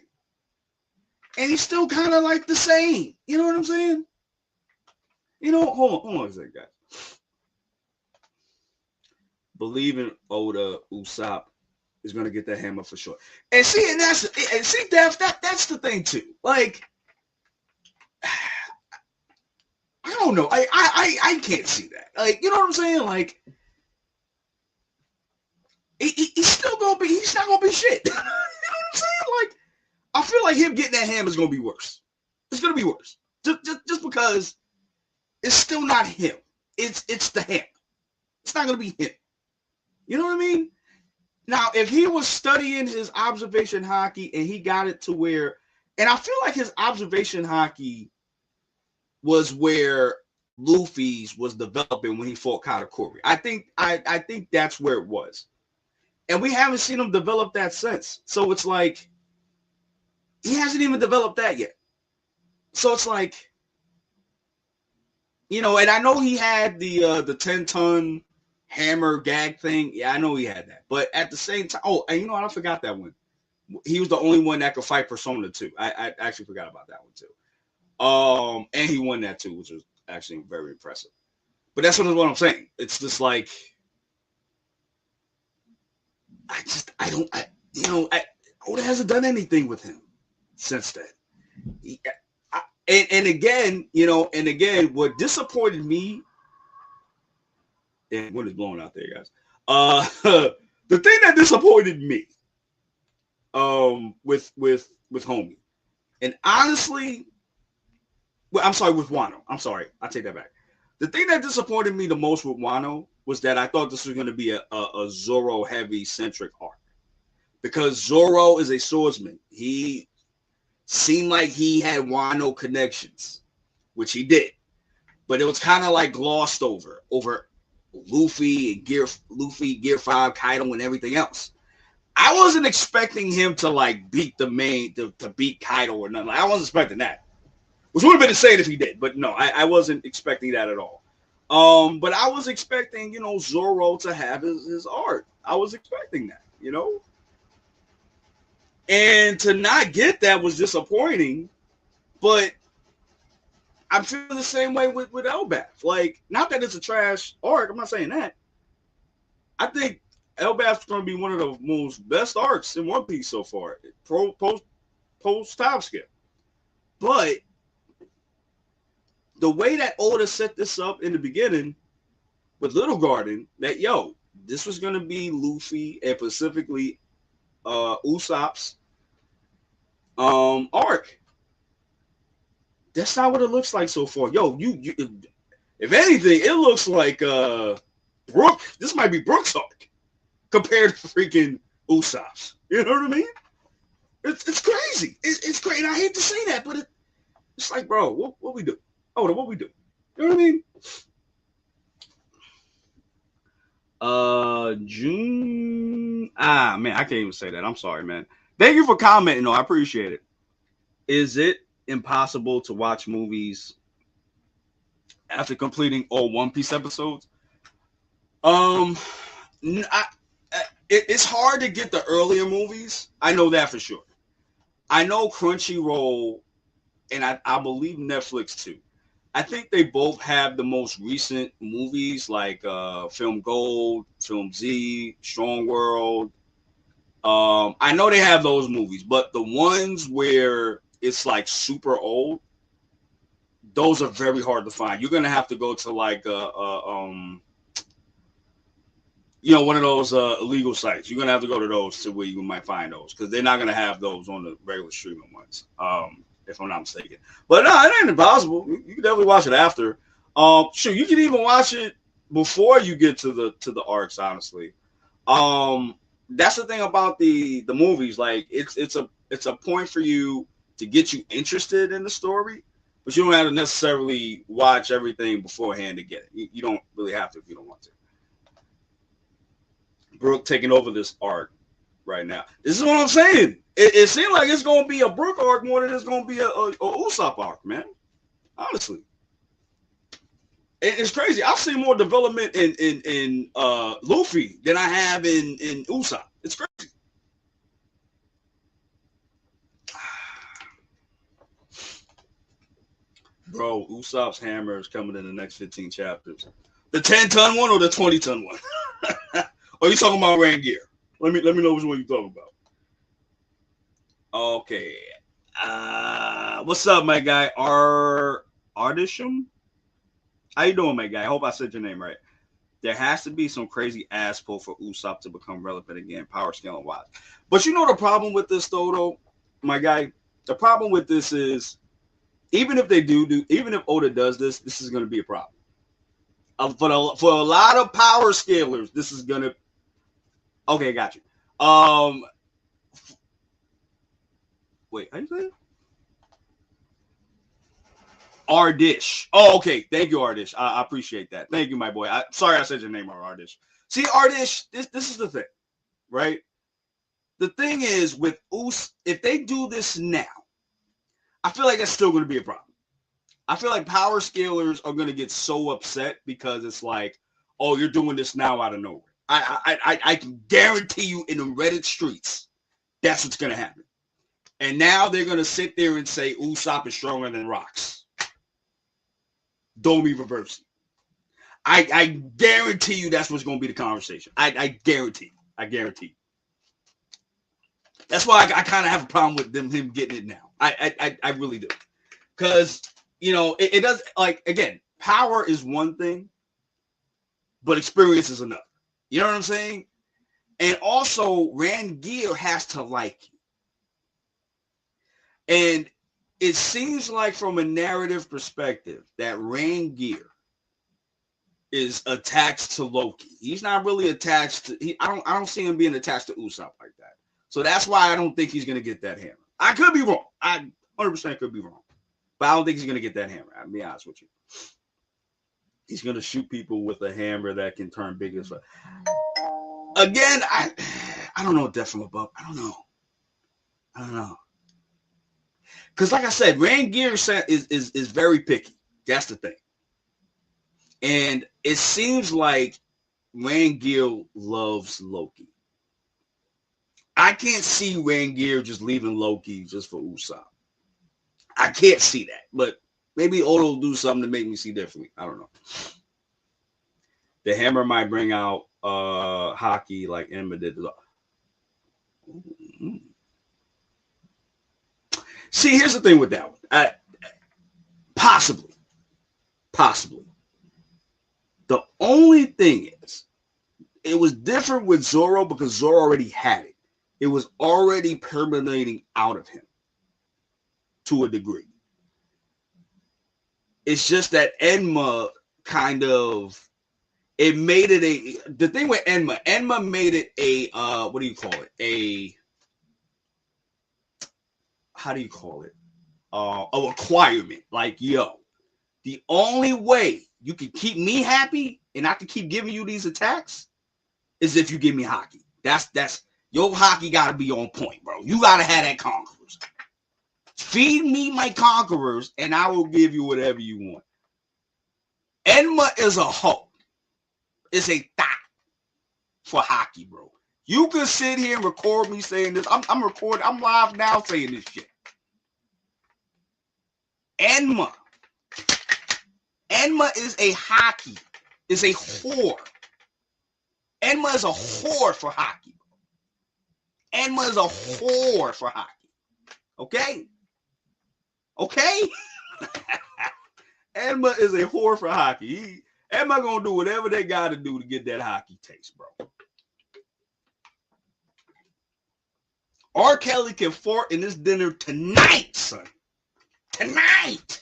And he's still kind of like the same. You know what I'm saying? You know, hold on a second, guys. Believe in Oda, Usopp is gonna get that hammer for sure. And see, that's the thing too. Like, I don't know. I can't see that. Like, you know what I'm saying? Like, he's still gonna be. He's not gonna be shit. You know what I'm saying? Like, I feel like him getting that hammer is gonna be worse. It's gonna be worse. Just because it's still not him. It's the hammer. It's not gonna be him. You know what I mean? Now, if he was studying his observation haki and he got it to where, and I feel like his observation haki was where Luffy's was developing when he fought Katakuri. I think that's where it was. And we haven't seen him develop that since. So it's like, he hasn't even developed that yet. So it's like, you know, and I know he had the 10-ton hammer gag thing. Yeah, I know he had that. But at the same time, oh, and you know what? I forgot that one. He was the only one that could fight Persona 2. I actually forgot about that one too. And he won that too, which was actually very impressive. But that's what I'm saying. It's just like, Oda hasn't done anything with him since then. And again, what disappointed me, and what is blowing out there, guys? The thing that disappointed me, with Homie, and honestly, well, I'm sorry, with Wano. I'm sorry, I take that back. The thing that disappointed me the most with Wano was that I thought this was going to be a Zoro heavy centric arc, because Zoro is a swordsman. He seemed like he had Wano connections, which he did, but it was kind of like glossed over Luffy and Gear 5, Kaido, and everything else. I wasn't expecting him to like beat the main to beat Kaido or nothing. I wasn't expecting that, which would have been insane if he did. But no, I wasn't expecting that at all. But I was expecting, Zoro to have his arc. I was expecting that, and to not get that was disappointing. But I'm feeling the same way with Elbaf. Like, not that it's a trash arc. I'm not saying that. I think Elbaf's going to be one of the most best arcs in One Piece so far, post time skip. But the way that Oda set this up in the beginning with Little Garden, that this was going to be Luffy and specifically Usopp's arc. That's not what it looks like so far. You if anything, it looks like Brook. This might be Brook's arc compared to freaking Usopp's. You know what I mean? It's crazy. It's great. I hate to say that, but it's like, bro, what we do? Oh, what we do? You know what I mean? June. Man, I can't even say that. I'm sorry, man. Thank you for commenting, though. I appreciate it. Is it impossible to watch movies after completing all One Piece episodes. Um, it's hard to get the earlier movies. I know that for sure. I know Crunchyroll and I believe Netflix too. I think they both have the most recent movies like Film Gold, Film Z, Strong World. I know they have those movies, but the ones where it's like super old, those are very hard to find. You're gonna have to go to like one of those illegal sites. You're gonna have to go to those to where you might find those because they're not gonna have those on the regular streaming ones. If I'm not mistaken. But no, it ain't impossible. You can definitely watch it after. Sure, you can even watch it before you get to the arcs. Honestly, that's the thing about the movies. Like it's a point for you to get you interested in the story, but you don't have to necessarily watch everything beforehand to get it. You don't really have to if you don't want to. Brooke taking over this arc right now. This is what I'm saying. It seems like it's going to be a Brooke arc more than it's going to be a Usopp arc, man. Honestly. It's crazy. I've seen more development in Luffy than I have in Usopp. It's crazy. Bro, Usopp's hammer is coming in the next 15 chapters. The 10-ton one or the 20-ton one? Or you talking about Rangear? Let me know which one you talking about. Okay. What's up, my guy? Ardisham? How you doing, my guy? I hope I said your name right. There has to be some crazy ass pull for Usopp to become relevant again, power scaling wise. But you know the problem with this, though, my guy? The problem with this is, even if they even if Oda does this is going to be a problem. For a lot of power scalers, this is going to... Okay, got you. Wait, how you say it? Ardish. Oh, okay. Thank you, Ardish. I appreciate that. Thank you, my boy. Sorry I said your name wrong, Ardish. See, Ardish, this is the thing, right? The thing is, with if they do this now, I feel like that's still going to be a problem. I feel like power scalers are going to get so upset because it's like, oh, you're doing this now out of nowhere. I can guarantee you in the Reddit streets, that's what's going to happen. And now they're going to sit there and say Usopp is stronger than Rocks. Don't be reversing. I guarantee you that's what's going to be the conversation. I guarantee. I guarantee. That's why I kind of have a problem with him getting it now. I really do. Because, it does, like, again, power is one thing, but experience is another. You know what I'm saying? And also, Rangear has to like you. And it seems like from a narrative perspective that Rangear is attached to Loki. He's not really attached to... I don't see him being attached to Usopp like that. So that's why I don't think he's going to get that hammer. I could be wrong. I 100% could be wrong. But I don't think he's going to get that hammer. I'll be honest with you. He's going to shoot people with a hammer that can turn big as well. Again, I don't know Death from Above. I don't know. Because like I said, Rangear is very picky. That's the thing. And it seems like Rangear loves Loki. I can't see Rangear just leaving Loki just for Usopp. I can't see that. But maybe Oda will do something to make me see differently. I don't know. The hammer might bring out Haki like Emma did. See, here's the thing with that one. Possibly. The only thing is, it was different with Zoro because Zoro already had it. It was already permeating out of him to a degree. It's just that Enma kind of... It made it the thing with Enma made it what do you call it? How do you call it? A requirement. Like, yo, the only way you can keep me happy and I can keep giving you these attacks is if you give me Haki. That's your Haki got to be on point, bro. You got to have that Conquerors. Feed me my conquerors, and I will give you whatever you want. Enma is a hoe. It's a thought for hockey, bro. You can sit here and record me saying this. I'm recording. I'm live now saying this shit. Enma is a hockey. Is a whore. Enma is a whore for hockey. Enma is a whore for hockey. Okay? Okay? Enma is a whore for hockey. Enma gonna do whatever they gotta do to get that hockey taste, bro. R. Kelly can fart in this dinner tonight, son. Tonight.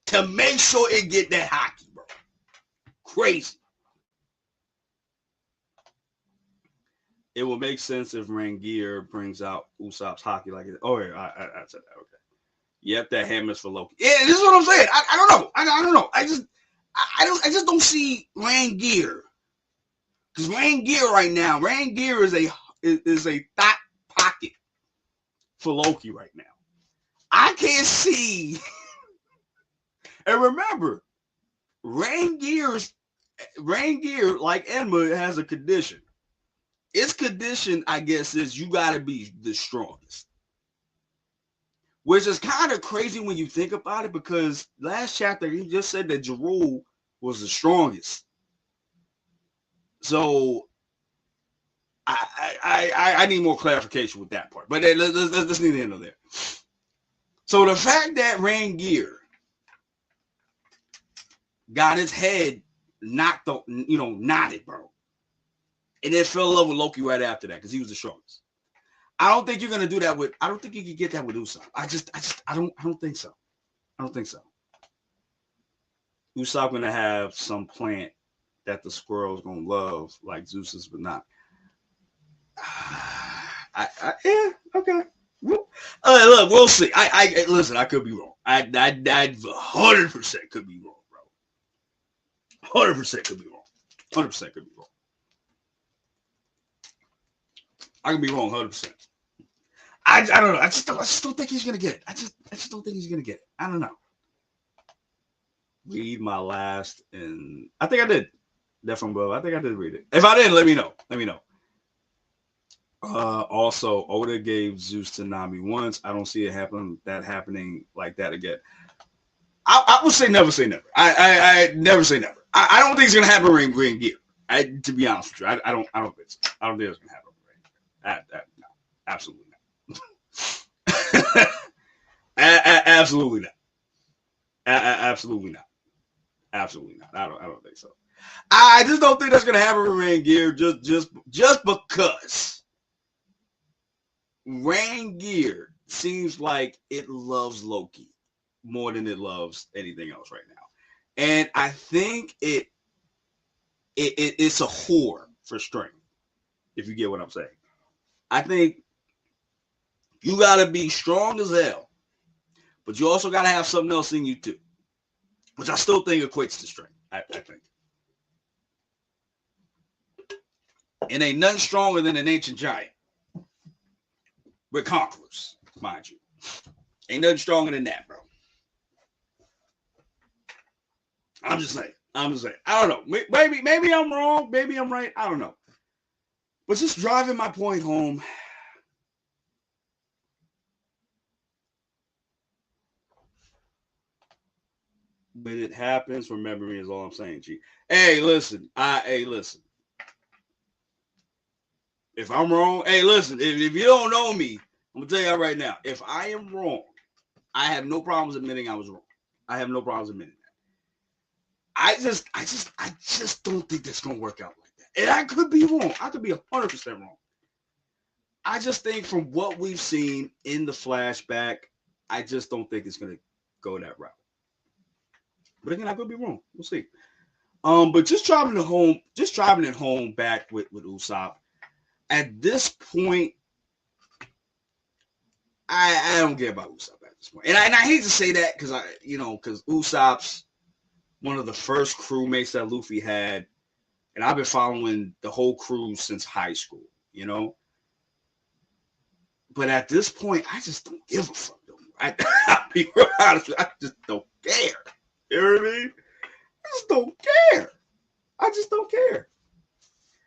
To make sure it get that hockey, bro. Crazy. It will make sense if Rangier brings out Usopp's hockey like it. Oh, yeah, I said that. Okay. Yep, that hammers for Loki. Yeah, this is what I'm saying. I don't know. I don't know. I just don't see Rangier. Because Rangier right now, Rangier is a thought pocket for Loki right now. I can't see. And remember, Rangier, like Enma, has a condition. Its condition, I guess, is you got to be the strongest. Which is kind of crazy when you think about it, because last chapter, he just said that Jarul was the strongest. So, I need more clarification with that part. But let's need to end there. So, the fact that Rangier got his head knotted, bro. And then fell in love with Loki right after that because he was the strongest. I don't think you're gonna do that with. I don't think you can get that with Usopp. I don't think so. I don't think so. Usopp gonna have some plant that the squirrel's gonna love, like Zeus's, but not. Yeah, okay. Look, we'll see. I listen. I could be wrong. I 100% could be wrong, bro. 100% could be wrong. 100% could be wrong. I can be wrong 100%. I don't know. I just don't think he's gonna get it. I just don't think he's gonna get it. I don't know. Read my last, and I think I did. That from above. I think I did read it. If I didn't, let me know. Let me know. Also, Oda gave Zeus to Nami once. I don't see it happening like that again. I would say never say never. I never say never. I don't think it's gonna happen in Green Gear. To be honest with you, I don't think so. I don't think it's gonna happen. No, absolutely not. Absolutely not. Absolutely not. Absolutely not. I don't think so. I just don't think that's gonna happen with Rangier just because Rangier seems like it loves Loki more than it loves anything else right now. And I think it's a whore for strength, if you get what I'm saying. I think you got to be strong as hell, but you also got to have something else in you too, which I still think equates to strength. I think. And ain't nothing stronger than an ancient giant with conquerors, mind you. Ain't nothing stronger than that, bro. I'm just saying. I don't know. Maybe I'm wrong. Maybe I'm right. I don't know. But just driving my point home. But it happens. Remember me is all I'm saying, G. Hey, listen. Listen. If I'm wrong, hey, listen. If you don't know me, I'm gonna tell you right now. If I am wrong, I have no problems admitting I was wrong. I have no problems admitting that. I just don't think that's gonna work out like that. And I could be wrong. I could be 100% wrong. I just think from what we've seen in the flashback, I just don't think it's gonna go that route. But again, I could be wrong. We'll see. But just driving it home back with Usopp. At this point, I don't care about Usopp at this point. And I hate to say that because because Usopp's one of the first crewmates that Luffy had, and I've been following the whole crew since high school, But But at this point, I just don't give a fuck. I'll be real honest. I just don't care. You know what I mean? I just don't care. I just don't care.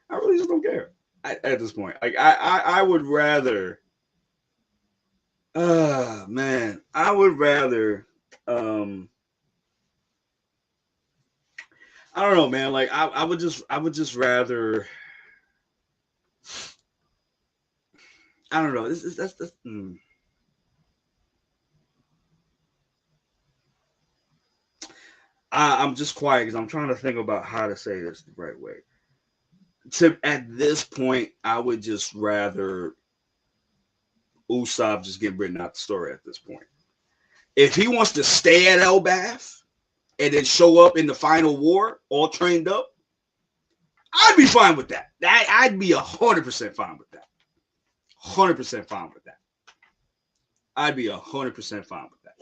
I really just don't care at this point. Like I would rather. Man, I would rather. I don't know, man. Like I would just rather. I don't know. That's. I'm just quiet because I'm trying to think about how to say this the right way. At this point, I would just rather Usopp just get written out the story at this point. If he wants to stay at Elbaf and then show up in the final war all trained up, I'd be fine with that. I'd be 100% fine with that. 100% fine with that. I'd be 100% fine with that.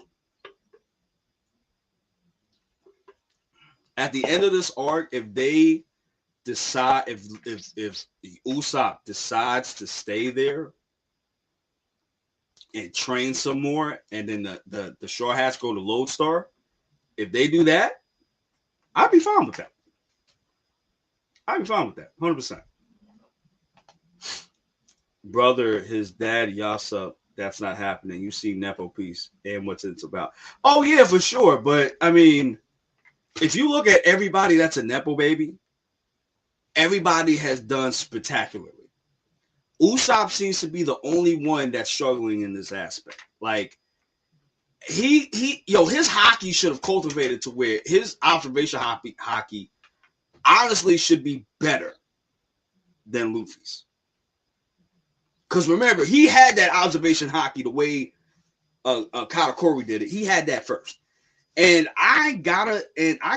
At the end of this arc, if they decide, if Usopp decides to stay there and train some more, and then the Straw Hats go to Lodestar, if they do that, I'd be fine with that. I'd be fine with that, 100%. Brother, his dad, Yasop, that's not happening. You see Nepo piece and what's it's about. Oh, yeah, for sure. But, I mean, if you look at everybody that's a Nepo baby, everybody has done spectacularly. Usopp seems to be the only one that's struggling in this aspect. Like, his Haki should have cultivated to where his observation Haki honestly should be better than Luffy's. Because remember, he had that observation Haki the way Katakuri did it. He had that first. And I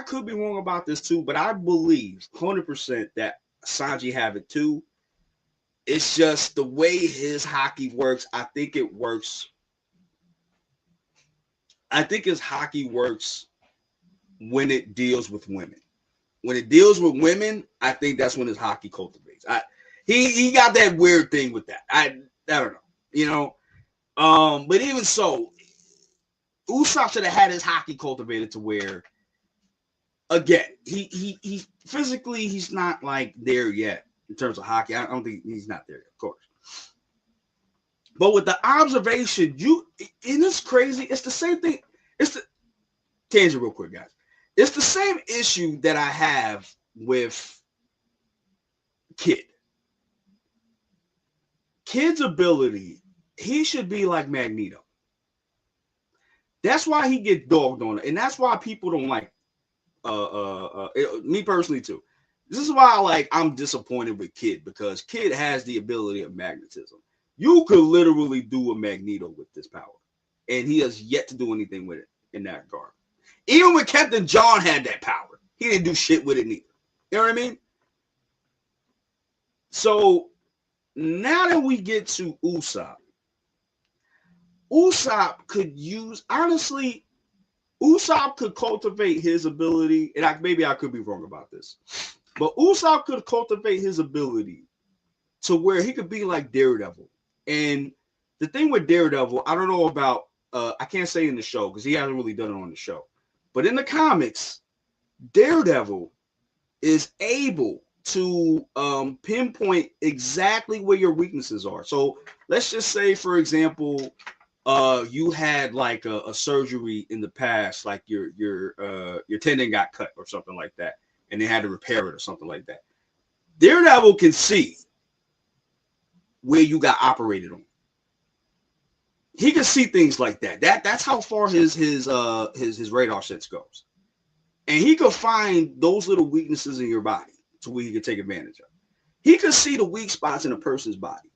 could be wrong about this too, but I believe 100% that Sanji have it too. It's just the way his Haki works. I think it works. I think his Haki works when it deals with women. When it deals with women, I think that's when his Haki cultivates. He got that weird thing with that. I don't know, but even so, Usopp should have had his Haki cultivated to where, again, he physically he's not like there yet in terms of Haki. I don't think he's not there yet, of course. But with the observation, and it's crazy. It's the same thing. It's the tangent real quick, guys. It's the same issue that I have with Kid. Kid's ability, he should be like Magneto. That's why he gets dogged on it, and that's why people don't like me personally too. This is why I'm disappointed with Kid, because Kid has the ability of magnetism. You could literally do a Magneto with this power, and he has yet to do anything with it in that regard. Even when Captain John had that power, he didn't do shit with it neither. You know what I mean? So now that we get to Usopp could use, honestly, Usopp could cultivate his ability, and maybe I could be wrong about this, but Usopp could cultivate his ability to where he could be like Daredevil. And the thing with Daredevil, I don't know about, I can't say in the show because he hasn't really done it on the show, but in the comics, Daredevil is able to pinpoint exactly where your weaknesses are. So let's just say, for example, you had like a surgery in the past, like your tendon got cut or something like that, and they had to repair it or something like that. Daredevil can see where you got operated on. He can see things like that. That's how far his radar sense goes, and he could find those little weaknesses in your body to where he could take advantage of. He could see the weak spots in a person's body.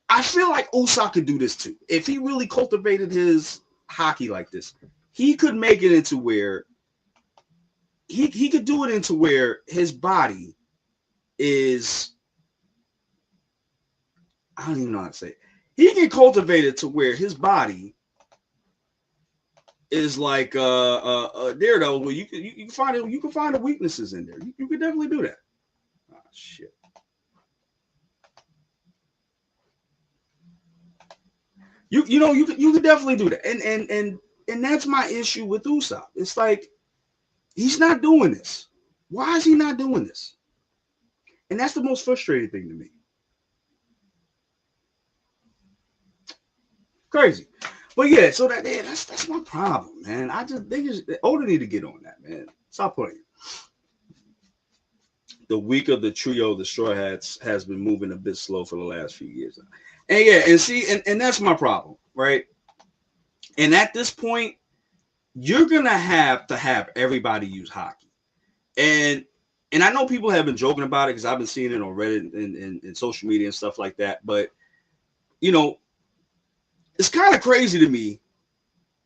I feel like Usopp could do this too. If he really cultivated his Haki like this, he could make it into where he could do it into where his body is, I don't even know how to say it. He can cultivate it to where his body is like Daredevil, where you can find it, you can find the weaknesses in there. You can definitely do that. Oh shit. You could definitely do that. And that's my issue with Usopp. It's like he's not doing this. Why is he not doing this? And that's the most frustrating thing to me. Crazy. But yeah, so that's my problem, man. They just Oda need to get on that, man. Stop playing. The week of the trio, the Straw Hats, has been moving a bit slow for the last few years. And yeah, and see, and that's my problem, right? And at this point, you're gonna have to have everybody use Haki. And I know people have been joking about it because I've been seeing it on Reddit and social media and stuff like that. But you know, it's kind of crazy to me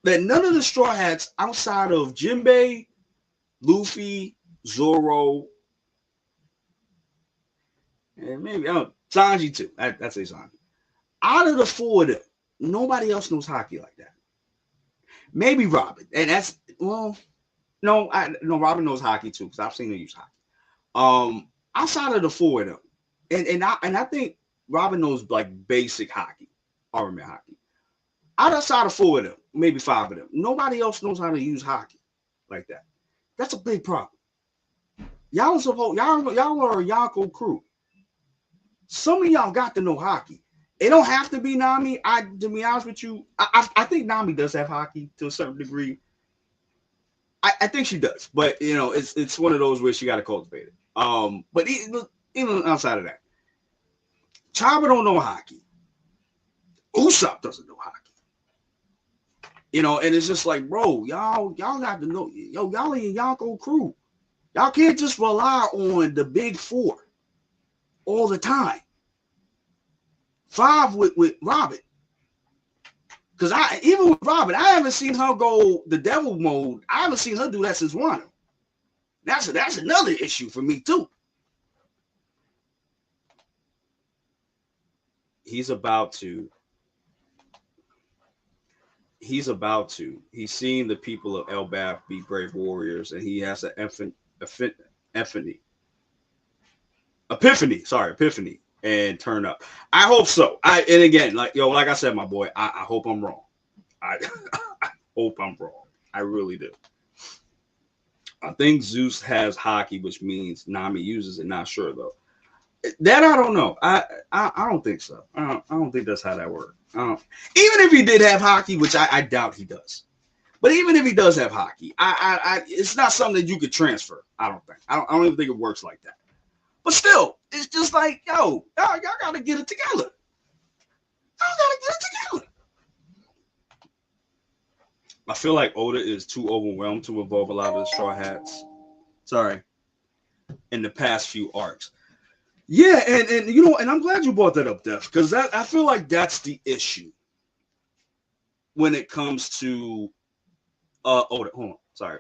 that none of the Straw Hats outside of Jinbei, Luffy, Zoro, and maybe Sanji too. I'd say Sanji. Out of the four of them, nobody else knows Haki like that. Maybe Robin, and that's no, Robin knows Haki too because I've seen her use Haki. Outside of the four of them, and I think Robin knows like basic Haki, armament Haki. Outside of four of them, maybe five of them, nobody else knows how to use Haki like that. That's a big problem. Y'all are a Yonko crew. Some of y'all got to know Haki. It don't have to be Nami. To be honest with you, I think Nami does have Haki to a certain degree. I think she does, but you know, it's one of those where she got to cultivate it. But even outside of that, Chaba don't know Haki. Usopp doesn't know Haki. You know, and it's just like, bro, y'all got to know, y'all in Yonko crew. Y'all can't just rely on the big four all the time. Five with Robin. Because even with Robin, I haven't seen her go the devil mode. I haven't seen her do that since Wano. That's another issue for me too. He's about to. He's seen the people of Elbaf be brave warriors, and he has an epiphany, and turn up. I hope so. And again, like I said, my boy, I hope I'm wrong. I hope I'm wrong. I really do. I think Zeus has Haki, which means Nami uses it. Not sure though. That I don't know. I don't think so. I don't think that's how that works. Even if he did have Haki, which I doubt he does. But even if he does have Haki, it's not something that you could transfer. I don't think. I don't even think it works like that. But still, it's just like, y'all gotta get it together. I feel like Oda is too overwhelmed to evolve a lot of the Straw Hats. Sorry. In the past few arcs. Yeah, and I'm glad you brought that up, Def, because I feel like that's the issue when it comes to Oda. Hold on. Sorry.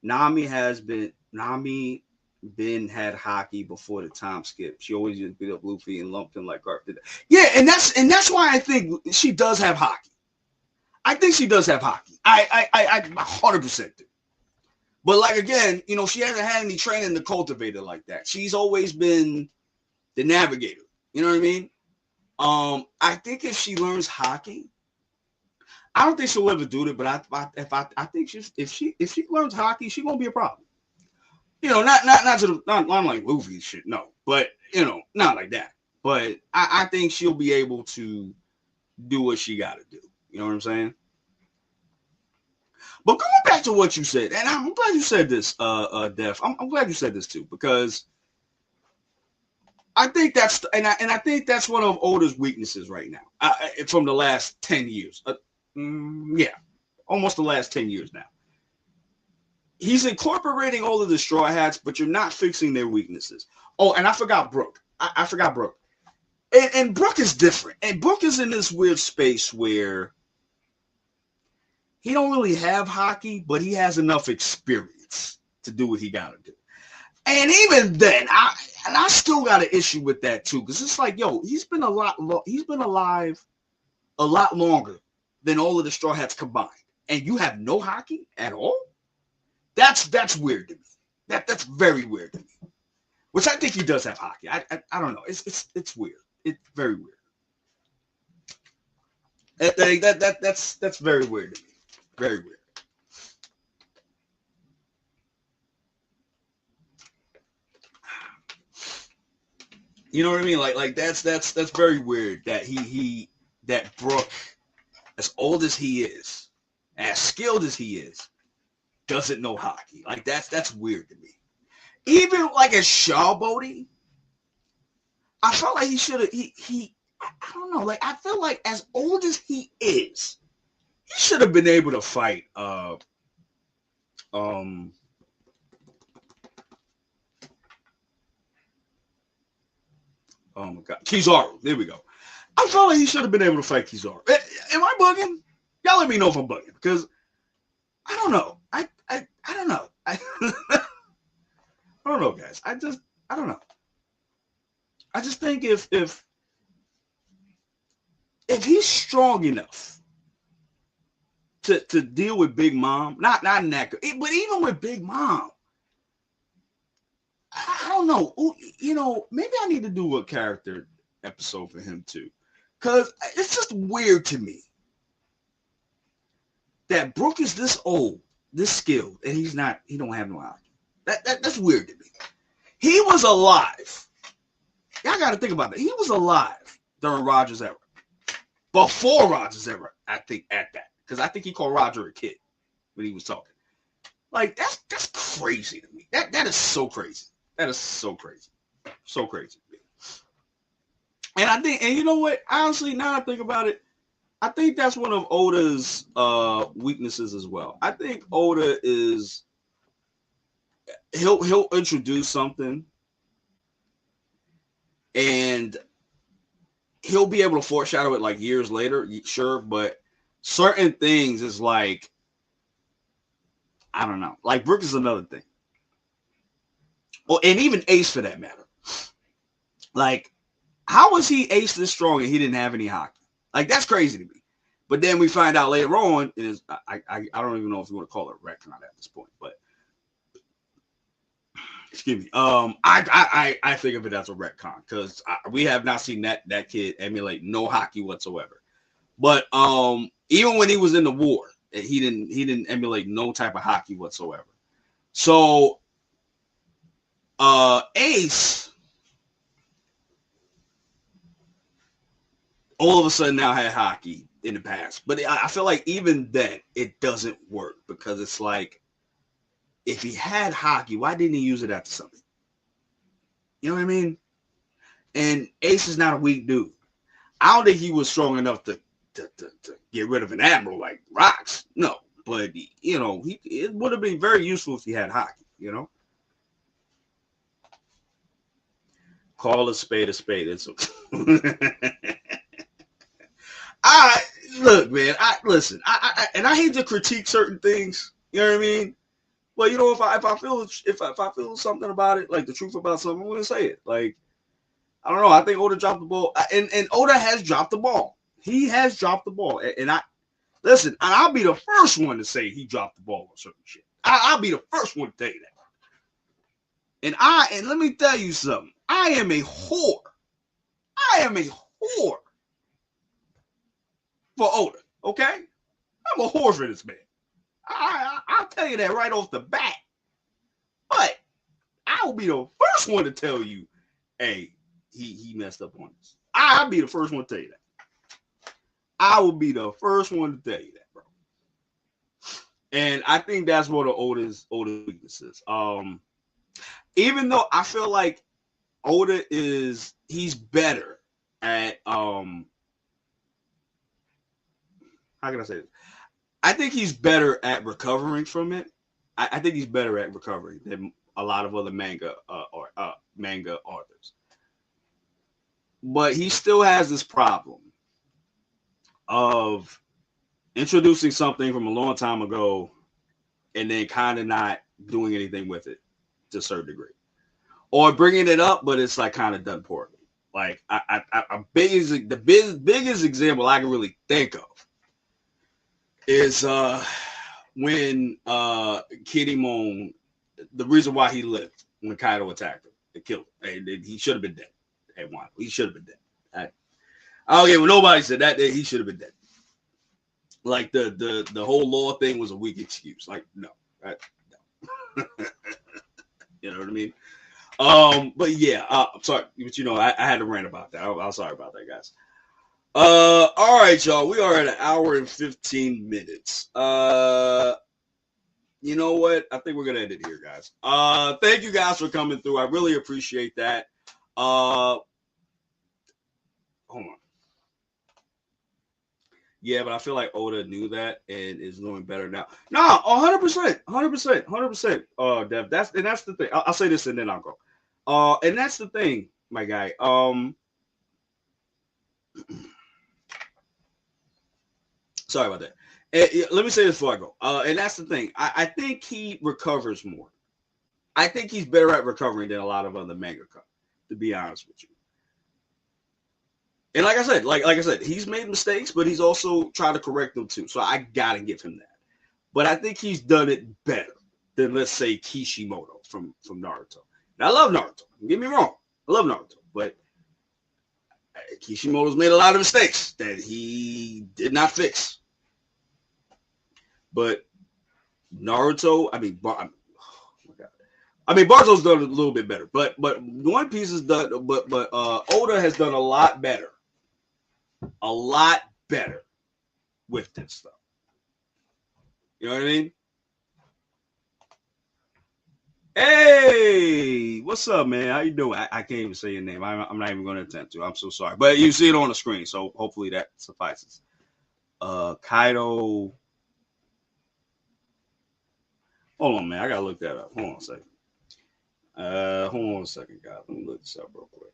Nami had Haki before the time skip. She always just beat up Luffy and lumped him like Garp did. Yeah, and that's why I think she does have Haki. I think she does have Haki. I 100% do. But like again, she hasn't had any training to cultivate it like that. She's always been the navigator. You know what I mean? I think if she learns Haki, I don't think she'll ever do it. But I think if she learns Haki, she's gonna be a problem. Not like Luffy shit, no. But not like that. But I think she'll be able to do what she got to do. You know what I'm saying? But going back to what you said, and I'm glad you said this, Def. I'm glad you said this too, because I think that's I think that's one of Oda's weaknesses right now, from the last 10 years. Yeah, almost the last 10 years now. He's incorporating all of the Straw Hats, but you're not fixing their weaknesses. Oh, and I forgot Brook. I forgot Brook. And Brook is different. And Brook is in this weird space where he don't really have Haki, but he has enough experience to do what he got to do. And even then, I still got an issue with that too, because it's like, he's been alive a lot longer than all of the Straw Hats combined, and you have no Haki at all. That's weird to me. That's very weird to me. Which I think he does have Haki. I don't know. It's weird. It's very weird. That's very weird to me. Very weird. You know what I mean? Like that's very weird that that Brook, as old as he is, as skilled as he is, doesn't know hockey. Like that's weird to me. Even like as Shawboaty, I felt like he should have I don't know, like I feel like as old as he is, he should have been able to fight oh my god, Kizaru. There we go. I felt like he should have been able to fight Kizaru. Am I bugging? Y'all let me know if I'm bugging, because I don't know. I don't know. I don't know, guys. I don't know. I just think if he's strong enough to deal with Big Mom, not in that, but even with Big Mom, I don't know. You know, maybe I need to do a character episode for him too, because it's just weird to me that Brook is this old, this skilled, and he don't have no hockey. That's weird to me. He was alive. Y'all got to think about that. He was alive during Rogers' era. Before Rogers' era, I think, at that. Because I think he called Roger a kid when he was talking. Like, that's crazy to me. That is so crazy. That is so crazy. So crazy to me. And I think, and you know what? Honestly, now I think about it, I think that's one of Oda's weaknesses as well. I think Oda is, he'll introduce something and he'll be able to foreshadow it like years later, sure, but certain things is like, I don't know. Like Brook is another thing. Well, and even Ace for that matter. Like, how was he Ace this strong and he didn't have any hockey? Like, that's crazy to me. But then we find out later on, is I don't even know if you want to call it a retcon at this point, but excuse me. I think of it as a retcon because we have not seen that kid emulate no hockey whatsoever. But even when he was in the war, he didn't emulate no type of hockey whatsoever. So Ace all of a sudden now had hockey in the past, but I feel like even then it doesn't work because it's like, if he had hockey, why didn't he use it after something? You know what I mean? And Ace is not a weak dude. I don't think he was strong enough to get rid of an admiral like Rocks. No, but you know, it would have been very useful if he had hockey. You know, call a spade a spade. It's I look, man. Listen. I hate to critique certain things. You know what I mean? Well, you know, if I feel something about it, like the truth about something, I'm gonna say it. Like, I don't know. I think Oda dropped the ball, and Oda has dropped the ball. He has dropped the ball, and I listen. And I'll be the first one to say he dropped the ball on certain shit. I'll be the first one to tell you that. And let me tell you something. I am a whore. I am a whore for Oda. Okay, I'm a whore for this man. I'll tell you that right off the bat. But I will be the first one to tell you, hey, he messed up on this. I'll be the first one to tell you that. I will be the first one to tell you that, bro. And I think that's one of Oda's weaknesses. Even though I feel like Oda he's better at how can I say this? I think he's better at recovering from it. I think he's better at recovering than a lot of other manga manga authors. But he still has this problem of introducing something from a long time ago and then kind of not doing anything with it to a certain degree, or bringing it up, but it's like kind of done poorly. Like the biggest example I can really think of is when Kinemon, the reason why he lived when Kaido attacked him, they killed him. He should have been dead at one. He should have been dead. I don't care what nobody said that he should have been dead. Like the whole law thing was a weak excuse. Like, no. Right? No. You know what I mean? But yeah, I'm sorry, but I had to rant about that. I'm sorry about that, guys. All right, y'all. We are at 1 hour and 15 minutes. You know what? I think we're gonna end it here, guys. Thank you guys for coming through. I really appreciate that. Hold on. Yeah, but I feel like Oda knew that and is doing better now. No, 100%, 100%, 100%. Dev, that's the thing. I'll say this and then I'll go. And that's the thing, my guy. Sorry about that. Let me say this before I go. And that's the thing. I think he recovers more. I think he's better at recovering than a lot of other mangaka, to be honest with you. And like I said, he's made mistakes, but he's also tried to correct them too. So I gotta give him that. But I think he's done it better than, let's say, Kishimoto from Naruto. And I love Naruto. Don't get me wrong. I love Naruto, but Kishimoto's made a lot of mistakes that he did not fix. But Naruto, Barzo's done a little bit better, but One Piece has done, but Oda has done a lot better with this stuff. You know what I mean? Hey, what's up, man? How you doing? I can't even say your name. I'm not even going to attempt to. I'm so sorry, but you see it on the screen, so hopefully that suffices. Kaido. Hold on, man. I gotta look that up. Hold on a second. Hold on a second, guys. Let me look this up real quick.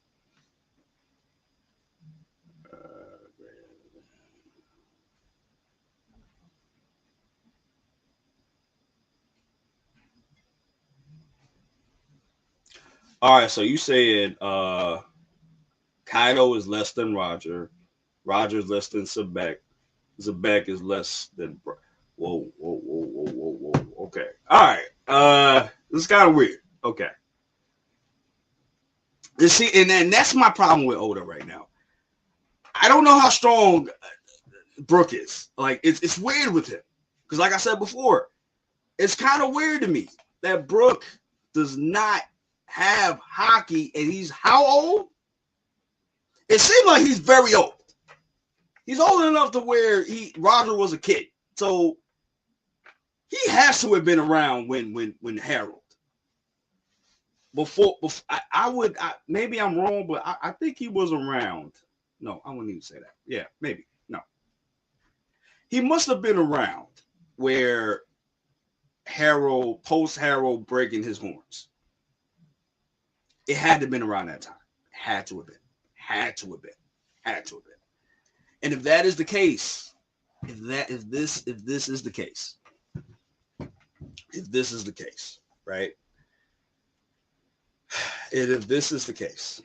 All right, so you said Kaido is less than Roger. Roger is less than Sebek. Sebek is less than. Whoa. Okay. All right. This is kind of weird. Okay. You see, and that's my problem with Oda right now. I don't know how strong Brook is. Like, it's weird with him. Because like I said before, it's kind of weird to me that Brook does not have hockey, and he's how old? It seems like he's very old. He's old enough to where Roger was a kid. So he has to have been around when Harold. Before maybe I'm wrong, but I think he was around. No, I wouldn't even say that. Yeah, maybe. No. He must have been around where post Harold breaking his horns. It had to have been around that time. Had to have been. And if that is the case, if this is the case, right? And if this is the case,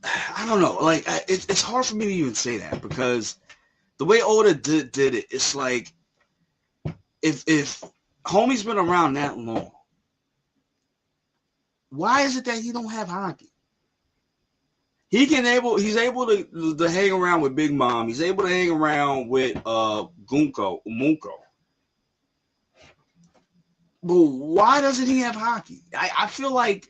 I don't know. Like, it's hard for me to even say that because the way Oda did it, it's like if homie's been around that long, why is it that he don't have hockey? He's able to hang around with Big Mom. He's able to hang around with Munko. But why doesn't he have hockey? I feel like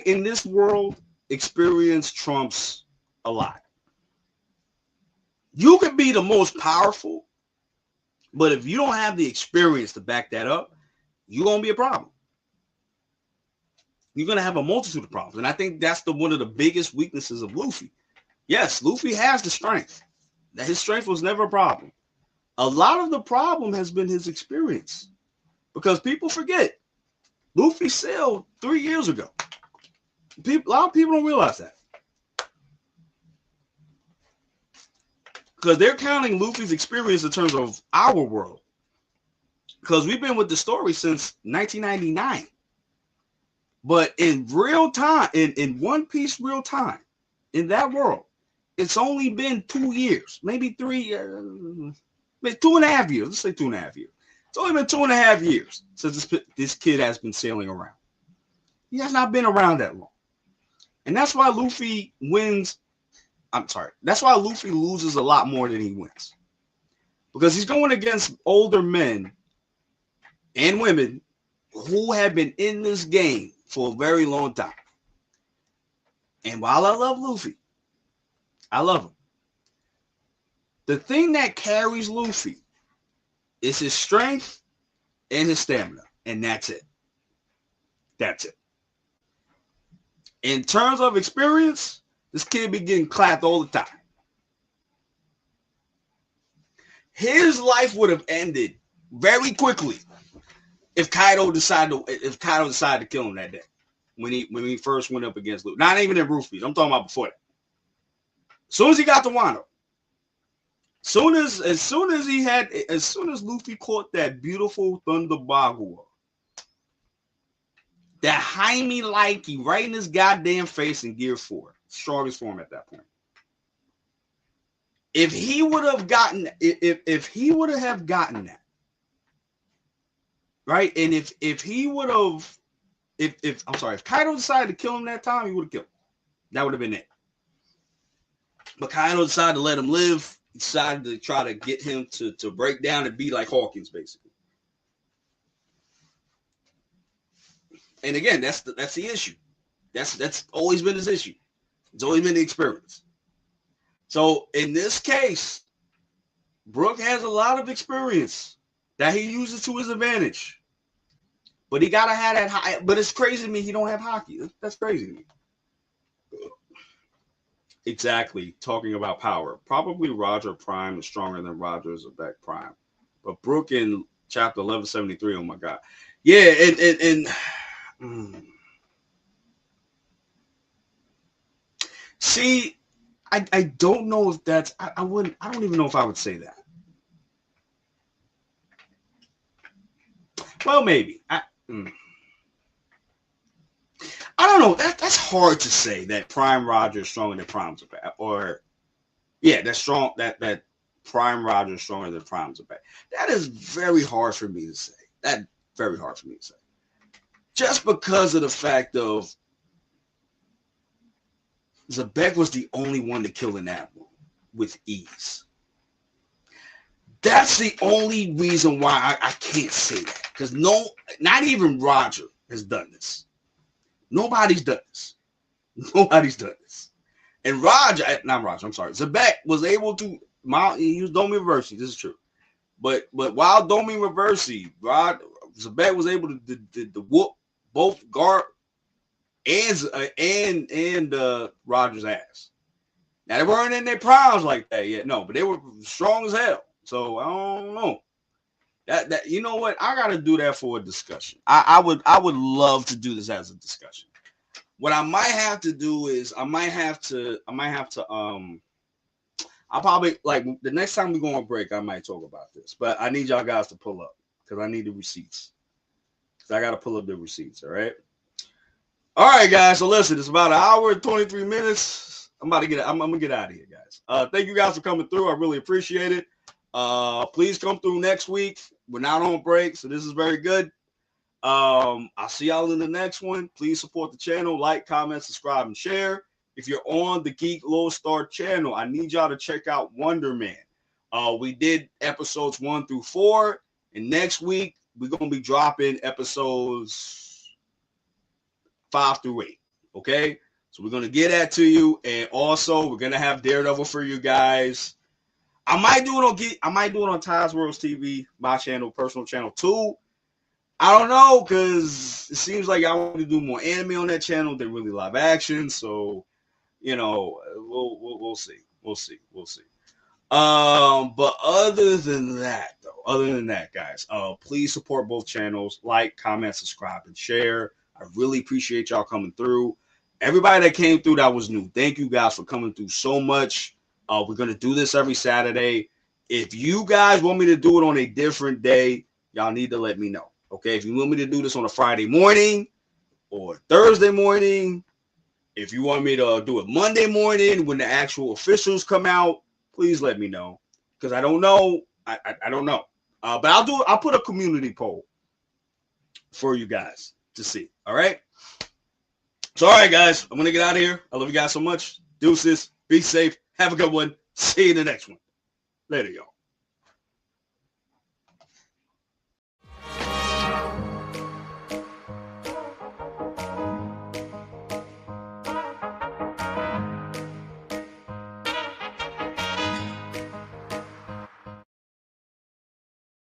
in this world, experience trumps a lot. You could be the most powerful, but if you don't have the experience to back that up, you're gonna be a problem. You're gonna have a multitude of problems, and I think that's one of the biggest weaknesses of Luffy. Yes, Luffy has the strength. That his strength was never a problem. A lot of the problem has been his experience, because people forget Luffy sailed 3 years ago. A lot of people don't realize that. Because they're counting Luffy's experience in terms of our world. Because we've been with the story since 1999. But in real time, in One Piece real time, in that world, it's only been 2 years, maybe 3, maybe 2.5 years. Let's say 2.5 years. It's only been 2.5 years since this kid has been sailing around. He has not been around that long. And that's why Luffy wins. I'm sorry. That's why Luffy loses a lot more than he wins. Because he's going against older men and women who have been in this game for a very long time. And while I love Luffy, I love him. The thing that carries Luffy is his strength and his stamina. And that's it. That's it. In terms of experience, this kid be getting clapped all the time. His life would have ended very quickly if Kaido decided to kill him that day when he first went up against Luffy. Not even in Rufus. I'm talking about before that. As soon as he got to Wano, as soon as Luffy caught that beautiful Thunder Bagua, that Jaime Likey right in his goddamn face in Gear 4, strongest form at that point. If he would have gotten that, right? And if Kaido decided to kill him that time, he would have killed him. That would have been it. But Kaido decided to let him live. He decided to try to get him to break down and be like Hawkins, basically. And again, that's the issue. That's always been his issue. It's always been the experience. So in this case, Brook has a lot of experience that he uses to his advantage. But he gotta have that high. But it's crazy to me he don't have Haki. That's crazy to me. Exactly. Talking about power. Probably Roger Prime is stronger than Roger Zebek Prime. But Brook in chapter 1173, oh my God. Yeah, and see, I don't know if that's I don't even know if I would say that. Well, maybe. I don't know. That's hard to say that Prime Roger is stronger than Prime Zebek. Or that's strong that Prime Roger is stronger than Prime Zebek. That is very hard for me to say. That's very hard for me to say. Just because of the fact of Zebek was the only one to kill an admiral with ease. That's the only reason why I can't say that. Because not even Roger has done this. Nobody's done this. Nobody's done this. And Zebek was able to he was Domi Reversi. This is true. But while Domi Reversi, Zebek was able to whoop both Garp and Roger's ass. Now they weren't in their primes like that yet, no, but they were strong as hell. So I don't know. That you know what? I gotta do that for a discussion. I would love to do this as a discussion. What I might have to do is I'll probably like the next time we go on break, I might talk about this. But I need y'all guys to pull up because I need the receipts. Because I gotta pull up the receipts, all right? All right, guys. So listen, it's about an hour and 23 minutes. I'm gonna get out of here, guys. Thank you guys for coming through. I really appreciate it. Please come through next week. We're not on break, so this is very good. I'll see y'all in the next one. Please support the channel, like, comment, subscribe, and share. If you're on the Geek Lodestar channel, I need y'all to check out Wonder Man. We did episodes 1 through 4, and next week we're gonna be dropping episodes 5 through 8. Okay, so we're gonna get that to you, and also we're gonna have Daredevil for you guys. I might do it on Ty's Worlds TV, my channel, personal channel too. I don't know, because it seems like I want to do more anime on that channel than really live action. So, you know, we'll see. We'll see. But other than that, guys, please support both channels. Like, comment, subscribe, and share. I really appreciate y'all coming through. Everybody that came through that was new, thank you guys for coming through so much. We're going to do this every Saturday. If you guys want me to do it on a different day, y'all need to let me know. Okay, if you want me to do this on a Friday morning or Thursday morning, if you want me to do it Monday morning when the actual officials come out, please let me know. Because I don't know. I don't know. But I'll put a community poll for you guys to see. All right. So, all right, guys, I'm going to get out of here. I love you guys so much. Deuces. Be safe. Have a good one. See you in the next one. Later, y'all.